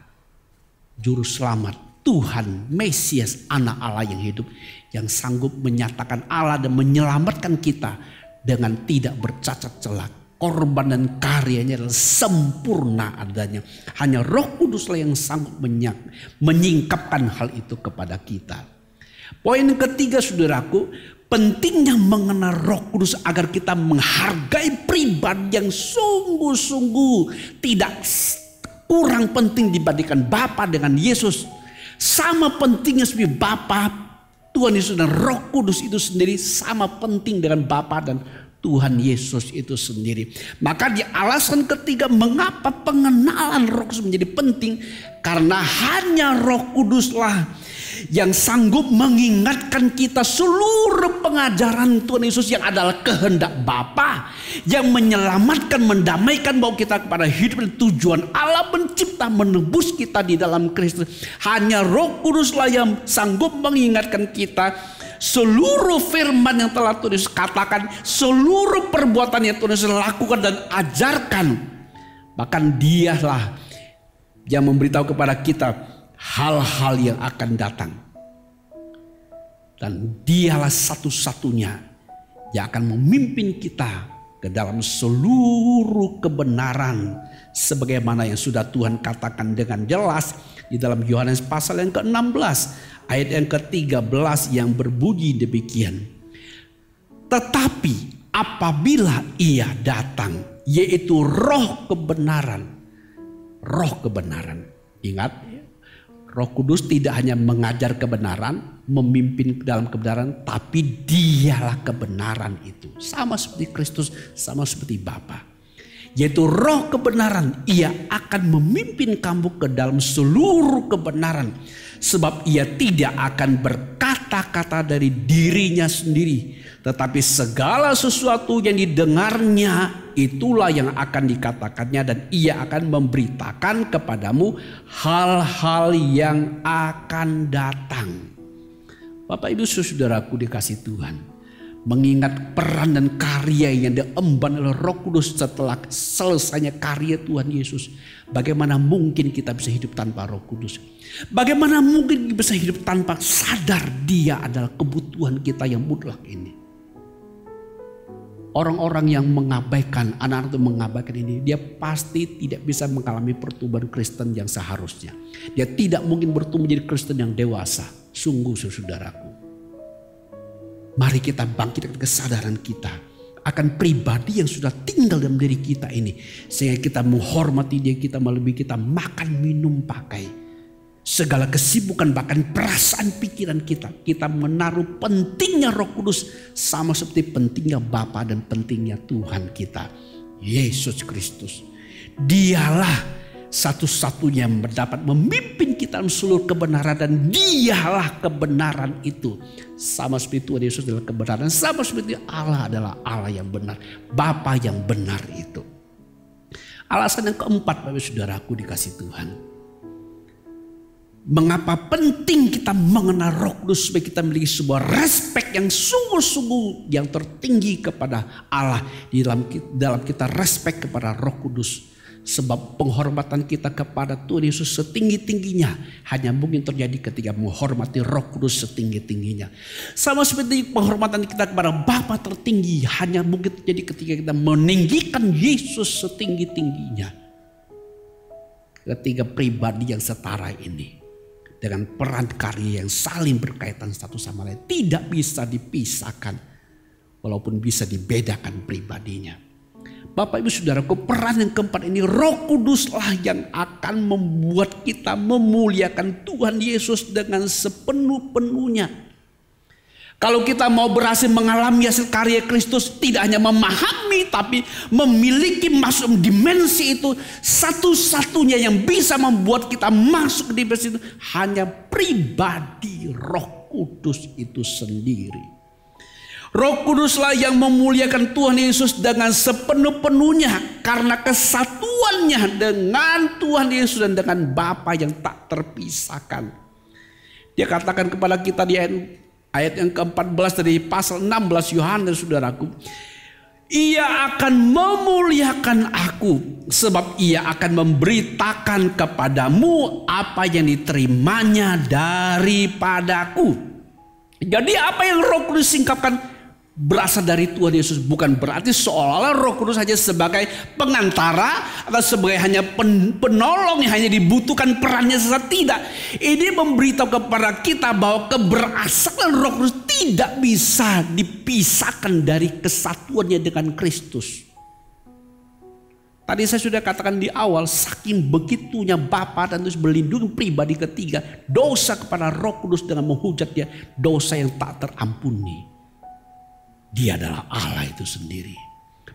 Juru Selamat, Tuhan, Mesias, Anak Allah yang hidup, yang sanggup menyatakan Allah dan menyelamatkan kita dengan tidak bercacat celah. Korban dan karyanya adalah sempurna adanya. Hanya Roh Kuduslah yang sanggup menyingkapkan hal itu kepada kita. Poin ketiga, saudaraku, pentingnya mengenal Roh Kudus agar kita menghargai pribadi yang sungguh-sungguh tidak kurang penting dibandingkan Bapa dengan Yesus. Sama pentingnya seperti Bapa, Tuhan Yesus dan Roh Kudus itu sendiri sama penting dengan Bapa dan Tuhan Yesus itu sendiri. Maka di alasan ketiga mengapa pengenalan Roh Kudus menjadi penting, karena hanya Roh Kuduslah yang sanggup mengingatkan kita seluruh pengajaran Tuhan Yesus yang adalah kehendak Bapa, yang menyelamatkan, mendamaikan bawa kita kepada hidup dan tujuan Allah mencipta menebus kita di dalam Kristus. Hanya Roh Kuduslah yang sanggup mengingatkan kita seluruh firman yang telah Tuhan Yesus katakan, seluruh perbuatan yang Tuhan Yesus lakukan dan ajarkan. Bahkan Dialah yang memberitahu kepada kita hal-hal yang akan datang. Dan Dialah satu-satunya yang akan memimpin kita ke dalam seluruh kebenaran, sebagaimana yang sudah Tuhan katakan dengan jelas di dalam Yohanes pasal yang ke-16 ayat yang ke-13 yang berbunyi demikian. Tetapi apabila Ia datang, yaitu Roh kebenaran. Roh kebenaran. Ingat, Roh Kudus tidak hanya mengajar kebenaran, memimpin dalam kebenaran, tapi Dialah kebenaran itu. Sama seperti Kristus, sama seperti Bapa. Yaitu Roh kebenaran, Ia akan memimpin kamu ke dalam seluruh kebenaran. Sebab Ia tidak akan berkata-kata dari dirinya sendiri, tetapi segala sesuatu yang didengarnya itulah yang akan dikatakannya, dan Ia akan memberitakan kepadamu hal-hal yang akan datang. Bapak Ibu saudaraku dikasih Tuhan, mengingat peran dan karya yang diemban oleh Roh Kudus setelah selesainya karya Tuhan Yesus, bagaimana mungkin kita bisa hidup tanpa Roh Kudus? Bagaimana mungkin kita bisa hidup tanpa sadar Dia adalah kebutuhan kita yang mutlak ini? Orang-orang yang mengabaikan, anak-anak itu mengabaikan ini, dia pasti tidak bisa mengalami pertumbuhan Kristen yang seharusnya. Dia tidak mungkin bertumbuh menjadi Kristen yang dewasa. Sungguh saudaraku, mari kita bangkitkan kesadaran kita akan pribadi yang sudah tinggal dalam diri kita ini, sehingga kita menghormati Dia, kita melebihi, kita makan, minum, pakai. Segala kesibukan bahkan perasaan pikiran kita menaruh pentingnya Roh Kudus sama seperti pentingnya Bapa dan pentingnya Tuhan kita, Yesus Kristus. Dialah satu-satunya yang dapat memimpin kita dalam seluruh kebenaran, dan Dialah kebenaran itu. Sama seperti Tuhan Yesus adalah kebenaran, sama seperti Allah adalah Allah yang benar, Bapa yang benar itu. Alasan yang keempat, Bapak Saudaraku dikasih Tuhan, mengapa penting kita mengenal Roh Kudus, supaya kita memiliki sebuah respek yang sungguh-sungguh yang tertinggi kepada Allah. Di dalam kita respek kepada Roh Kudus. Sebab penghormatan kita kepada Tuhan Yesus setinggi-tingginya hanya mungkin terjadi ketika menghormati Roh Kudus setinggi-tingginya. Sama seperti penghormatan kita kepada Bapa tertinggi hanya mungkin terjadi ketika kita meninggikan Yesus setinggi-tingginya. Ketiga pribadi yang setara ini, dengan peran karya yang saling berkaitan satu sama lain, tidak bisa dipisahkan walaupun bisa dibedakan pribadinya. Bapak Ibu Saudaraku, peran yang keempat ini, Roh Kuduslah yang akan membuat kita memuliakan Tuhan Yesus dengan sepenuh-penuhnya. Kalau kita mau berhasil mengalami hasil karya Kristus, tidak hanya memahami tapi memiliki masuk dimensi itu, satu-satunya yang bisa membuat kita masuk ke dimensi itu hanya pribadi Roh Kudus itu sendiri. Roh Kuduslah yang memuliakan Tuhan Yesus dengan sepenuh-penuhnya karena kesatuannya dengan Tuhan Yesus dan dengan Bapa yang tak terpisahkan. Dia katakan kepada kita di ayat yang ke-14 dari pasal 16 Yohanes, saudaraku, Ia akan memuliakan aku sebab Ia akan memberitakan kepadamu apa yang diterimanya daripadaku. Jadi apa yang Roh Kudus singkapkan berasal dari Tuhan Yesus, bukan berarti seolah-olah Roh Kudus hanya sebagai pengantara atau sebagai hanya penolong yang hanya dibutuhkan perannya sesaat. Tidak, ini memberitahu kepada kita bahwa keberasaan Roh Kudus tidak bisa dipisahkan dari kesatuannya dengan Kristus. Tadi saya sudah katakan di awal, saking begitunya Bapa dan terus berlindung pribadi ketiga, dosa kepada Roh Kudus dengan menghujat dia, dosa yang tak terampuni. Dia adalah Allah itu sendiri.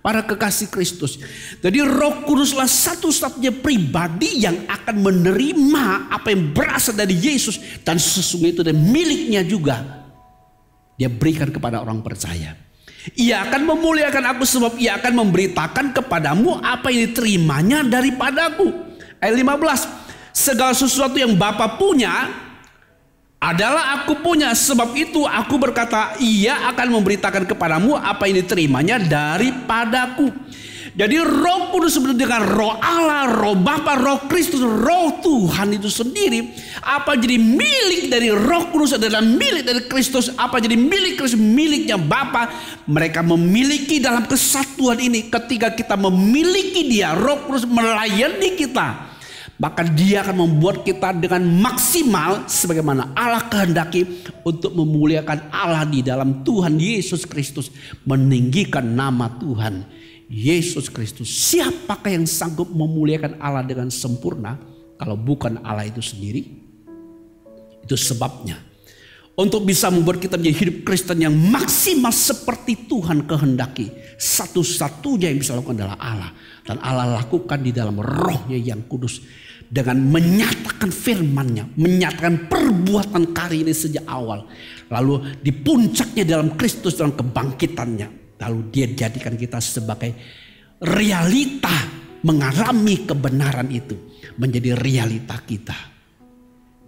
Para kekasih Kristus. Jadi Roh Kuduslah satu-satunya pribadi yang akan menerima apa yang berasal dari Yesus. Dan sesungguhnya itu dan miliknya juga. Dia berikan kepada orang percaya. Ia akan memuliakan aku sebab Ia akan memberitakan kepadamu apa yang diterimanya daripadaku. Ayat 15. Segala sesuatu yang Bapa punya adalah aku punya, sebab itu aku berkata Ia akan memberitakan kepadamu apa yang diterimanya daripadaku. Jadi Roh Kudus dengan Roh Allah, Roh Bapa, Roh Kristus, Roh Tuhan itu sendiri, apa jadi milik dari Roh Kudus adalah milik dari Kristus, apa jadi milik Kristus miliknya Bapa. Mereka memiliki dalam kesatuan ini. Ketika kita memiliki Dia, Roh Kudus melayani kita, maka Dia akan membuat kita dengan maksimal sebagaimana Allah kehendaki untuk memuliakan Allah di dalam Tuhan Yesus Kristus, meninggikan nama Tuhan Yesus Kristus. Siapakah yang sanggup memuliakan Allah dengan sempurna kalau bukan Allah itu sendiri? Itu sebabnya untuk bisa membuat kita menjadi hidup Kristen yang maksimal seperti Tuhan kehendaki, satu-satunya yang bisa lakukan adalah Allah. Dan Allah lakukan di dalam Roh-Nya yang kudus dengan menyatakan firman-Nya, menyatakan perbuatan karya ini sejak awal. Lalu di puncaknya dalam Kristus, dalam kebangkitannya. Lalu Dia jadikan kita sebagai realita, mengalami kebenaran itu menjadi realita kita.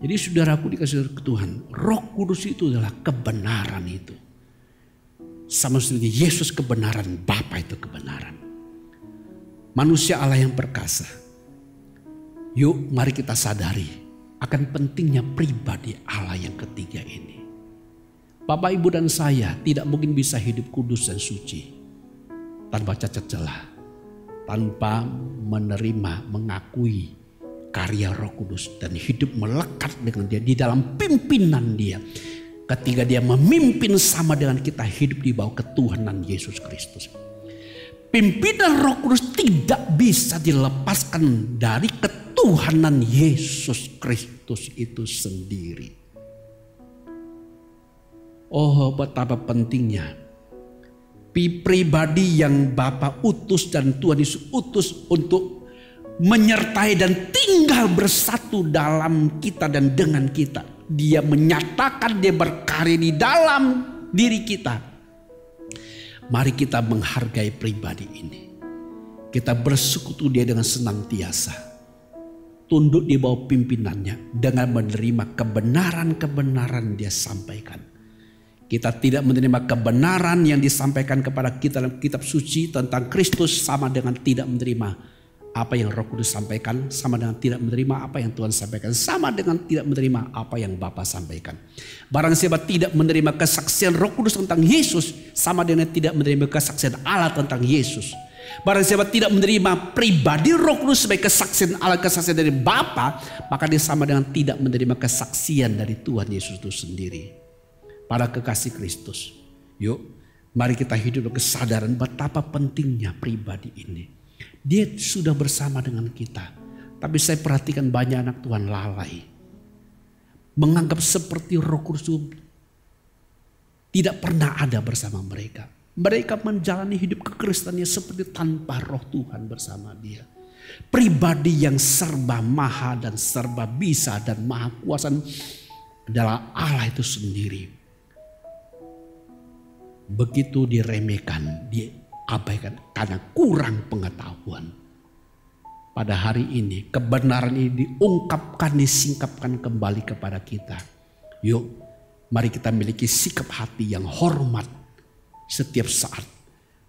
Jadi saudaraku dikasih Tuhan, Roh Kudus itu adalah kebenaran itu. Sama seperti Yesus kebenaran, Bapa itu kebenaran. Manusia Allah yang perkasa. Yuk mari kita sadari akan pentingnya pribadi Allah yang ketiga ini. Bapak, Ibu dan saya tidak mungkin bisa hidup kudus dan suci tanpa cacat celah, tanpa menerima, mengakui karya Roh Kudus dan hidup melekat dengan Dia di dalam pimpinan Dia. Ketika Dia memimpin sama dengan kita hidup di bawah ketuhanan Yesus Kristus. Pimpinan Roh Kudus tidak bisa dilepaskan dari ketuhanan Yesus Kristus itu sendiri. Oh, betapa pentingnya pribadi yang Bapa utus dan Tuhan Yesus utus untuk menyertai dan tinggal bersatu dalam kita dan dengan kita. Dia menyatakan, Dia berkarya di dalam diri kita. Mari kita menghargai pribadi ini. Kita bersekutu Dia dengan senantiasa. Tunduk di bawah pimpinannya dengan menerima kebenaran-kebenaran Dia sampaikan. Kita tidak menerima kebenaran yang disampaikan kepada kita dalam kitab suci tentang Kristus sama dengan tidak menerima apa yang Roh Kudus sampaikan, sama dengan tidak menerima apa yang Tuhan sampaikan, sama dengan tidak menerima apa yang Bapa sampaikan. Barang siapa tidak menerima kesaksian Roh Kudus tentang Yesus, sama dengan tidak menerima kesaksian Allah tentang Yesus. Barang siapa tidak menerima pribadi Roh Kudus sebagai kesaksian Allah, kesaksian dari Bapa, maka dia sama dengan tidak menerima kesaksian dari Tuhan Yesus itu sendiri. Para kekasih Kristus, yuk Mari kita hidup dengan kesadaran betapa pentingnya pribadi ini. Dia sudah bersama dengan kita. Tapi saya perhatikan banyak anak Tuhan lalai. Menganggap seperti Roh Kudus tidak pernah ada bersama mereka. Mereka menjalani hidup kekristenannya seperti tanpa Roh Tuhan bersama dia. Pribadi yang serba maha dan serba bisa dan maha kuasa adalah Allah itu sendiri. Begitu diremehkan, diabaikan karena kurang pengetahuan. Pada hari ini kebenaran ini diungkapkan, disingkapkan kembali kepada kita. Yuk, mari kita miliki sikap hati yang hormat setiap saat.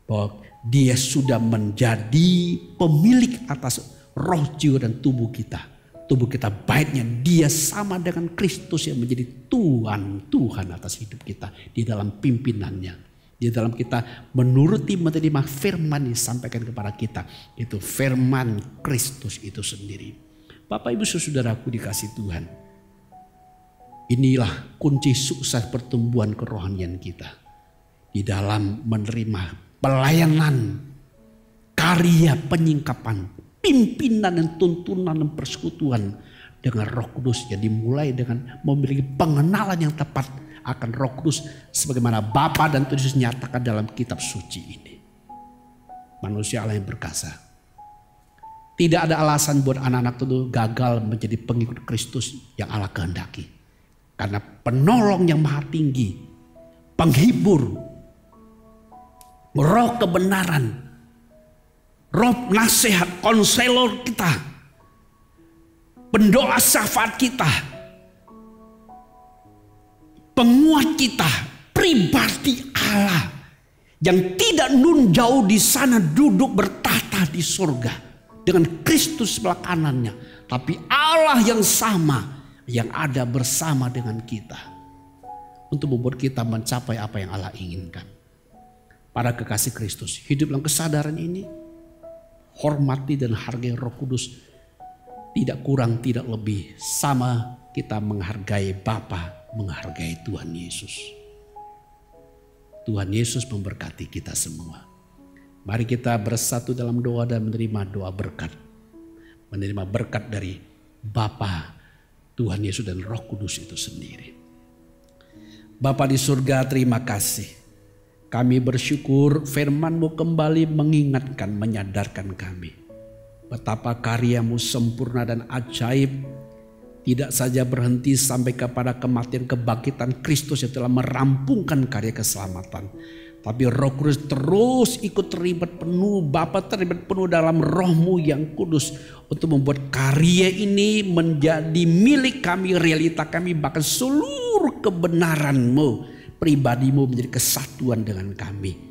Bahwa dia sudah menjadi pemilik atas roh, jiwa dan tubuh kita. Tubuh kita baiknya dia sama dengan Kristus yang menjadi Tuhan atas hidup kita. Di dalam pimpinannya. Di dalam kita menuruti menerima firman yang disampaikan kepada kita. Itu firman Kristus itu sendiri. Bapak ibu saudaraku dikasih Tuhan. Inilah kunci sukses pertumbuhan kerohanian kita. Di dalam menerima pelayanan, karya penyingkapan, pimpinan dan tuntunan dan persekutuan dengan Roh Kudus yang dimulai dengan memiliki pengenalan yang tepat akan Roh Kudus sebagaimana Bapa dan Tuhan Yesus nyatakan dalam kitab suci ini. Manusia Allah yang berkasa. Tidak ada alasan buat anak-anak itu gagal menjadi pengikut Kristus yang Allah kehendaki. Karena penolong yang maha tinggi, penghibur, roh kebenaran, roh nasihat, konselor kita, pendoa syafaat kita, penguat kita, pribadi Allah yang tidak nun jauh di sana duduk bertahta di surga dengan Kristus sebelah kanannya, tapi Allah yang sama yang ada bersama dengan kita untuk membuat kita mencapai apa yang Allah inginkan. Para kekasih Kristus, hidup dalam kesadaran ini, hormati dan hargai Roh Kudus, tidak kurang tidak lebih, sama kita menghargai Bapa, menghargai Tuhan Yesus. Tuhan Yesus memberkati kita semua. Mari kita bersatu dalam doa dan menerima doa berkat. Menerima berkat dari Bapa, Tuhan Yesus dan Roh Kudus itu sendiri. Bapa di surga, terima kasih. Kami bersyukur firman-Mu kembali mengingatkan, menyadarkan kami. Betapa karya-Mu sempurna dan ajaib. Tidak saja berhenti sampai kepada kematian kebangkitan Kristus yang telah merampungkan karya keselamatan. Tapi Roh Kudus terus ikut terlibat penuh, Bapa terlibat penuh dalam Roh-Mu yang kudus. Untuk membuat karya ini menjadi milik kami, realita kami, bahkan seluruh kebenaran-Mu, pribadi-Mu menjadi kesatuan dengan kami.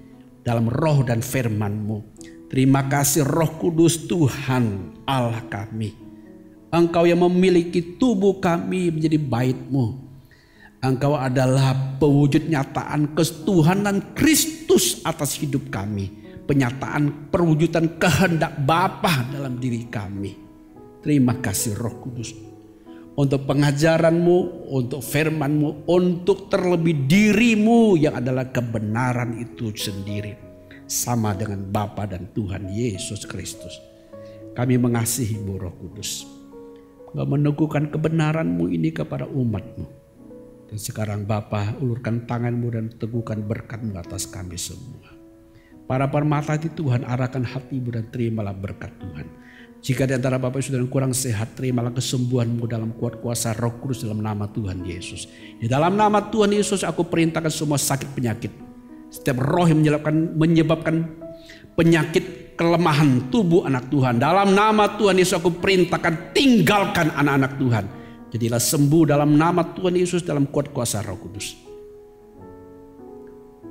Dalam roh dan firman-Mu. Terima kasih Roh Kudus Tuhan Allah kami. Engkau yang memiliki tubuh kami menjadi bait-Mu. Engkau adalah pewujud nyataan ketuhanan Kristus atas hidup kami. Penyataan perwujudan kehendak Bapa dalam diri kami. Terima kasih Roh Kudus. Untuk pengajaran-Mu, untuk firman-Mu, untuk terlebih diri-Mu yang adalah kebenaran itu sendiri. Sama dengan Bapa dan Tuhan Yesus Kristus. Kami mengasihi-Mu Roh Kudus. Engkau meneguhkan kebenaran-Mu ini kepada umat-Mu. Dan sekarang Bapa, ulurkan tangan-Mu dan teguhkan berkat-Mu atas kami semua. Para permata hati Tuhan, arahkan hati-Mu dan terimalah berkat Tuhan. Jika di antara Bapak Saudara yang kurang sehat, terimalah kesembuhan-Mu dalam kuat kuasa Roh Kudus dalam nama Tuhan Yesus. Di dalam nama Tuhan Yesus aku perintahkan semua sakit penyakit. Setiap roh yang menyebabkan penyakit kelemahan tubuh anak Tuhan. Dalam nama Tuhan Yesus aku perintahkan tinggalkan anak-anak Tuhan. Jadilah sembuh dalam nama Tuhan Yesus dalam kuat kuasa Roh Kudus.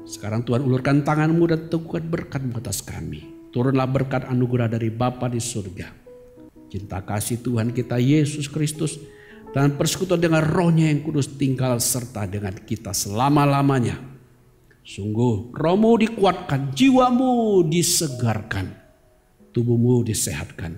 Sekarang Tuhan ulurkan tangan-Mu dan teguhkan berkat-Mu atas kami. Turunlah berkat anugerah dari Bapa di surga. Cinta kasih Tuhan kita Yesus Kristus dan persekutuan dengan Roh-Nya yang kudus tinggal serta dengan kita selama-lamanya. Sungguh rohmu dikuatkan, jiwamu disegarkan, tubuhmu disehatkan.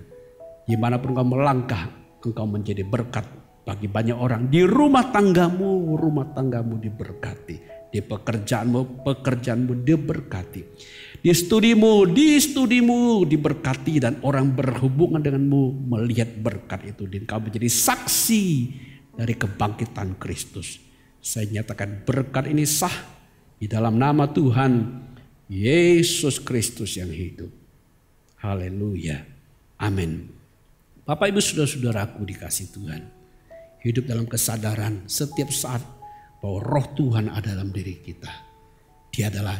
Dimanapun engkau melangkah, engkau menjadi berkat bagi banyak orang. Di rumah tanggamu diberkati. Di pekerjaanmu diberkati. Di studimu diberkati, dan orang berhubungan denganmu melihat berkat itu, dan kamu menjadi saksi dari kebangkitan Kristus. Saya nyatakan berkat ini sah di dalam nama Tuhan Yesus Kristus yang hidup. Haleluya. Amin. Bapak Ibu saudara-saudaraku dikasih Tuhan, hidup dalam kesadaran setiap saat bahwa roh Tuhan ada dalam diri kita. Dia adalah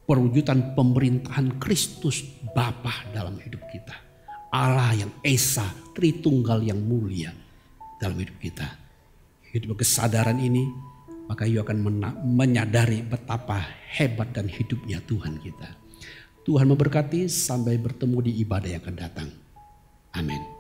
perwujudan pemerintahan Kristus Bapa dalam hidup kita. Allah yang Esa, Tritunggal yang mulia dalam hidup kita. Hidup kesadaran ini, maka you akan menyadari betapa hebat dan hidupnya Tuhan kita. Tuhan memberkati, sampai bertemu di ibadah yang akan datang. Amin.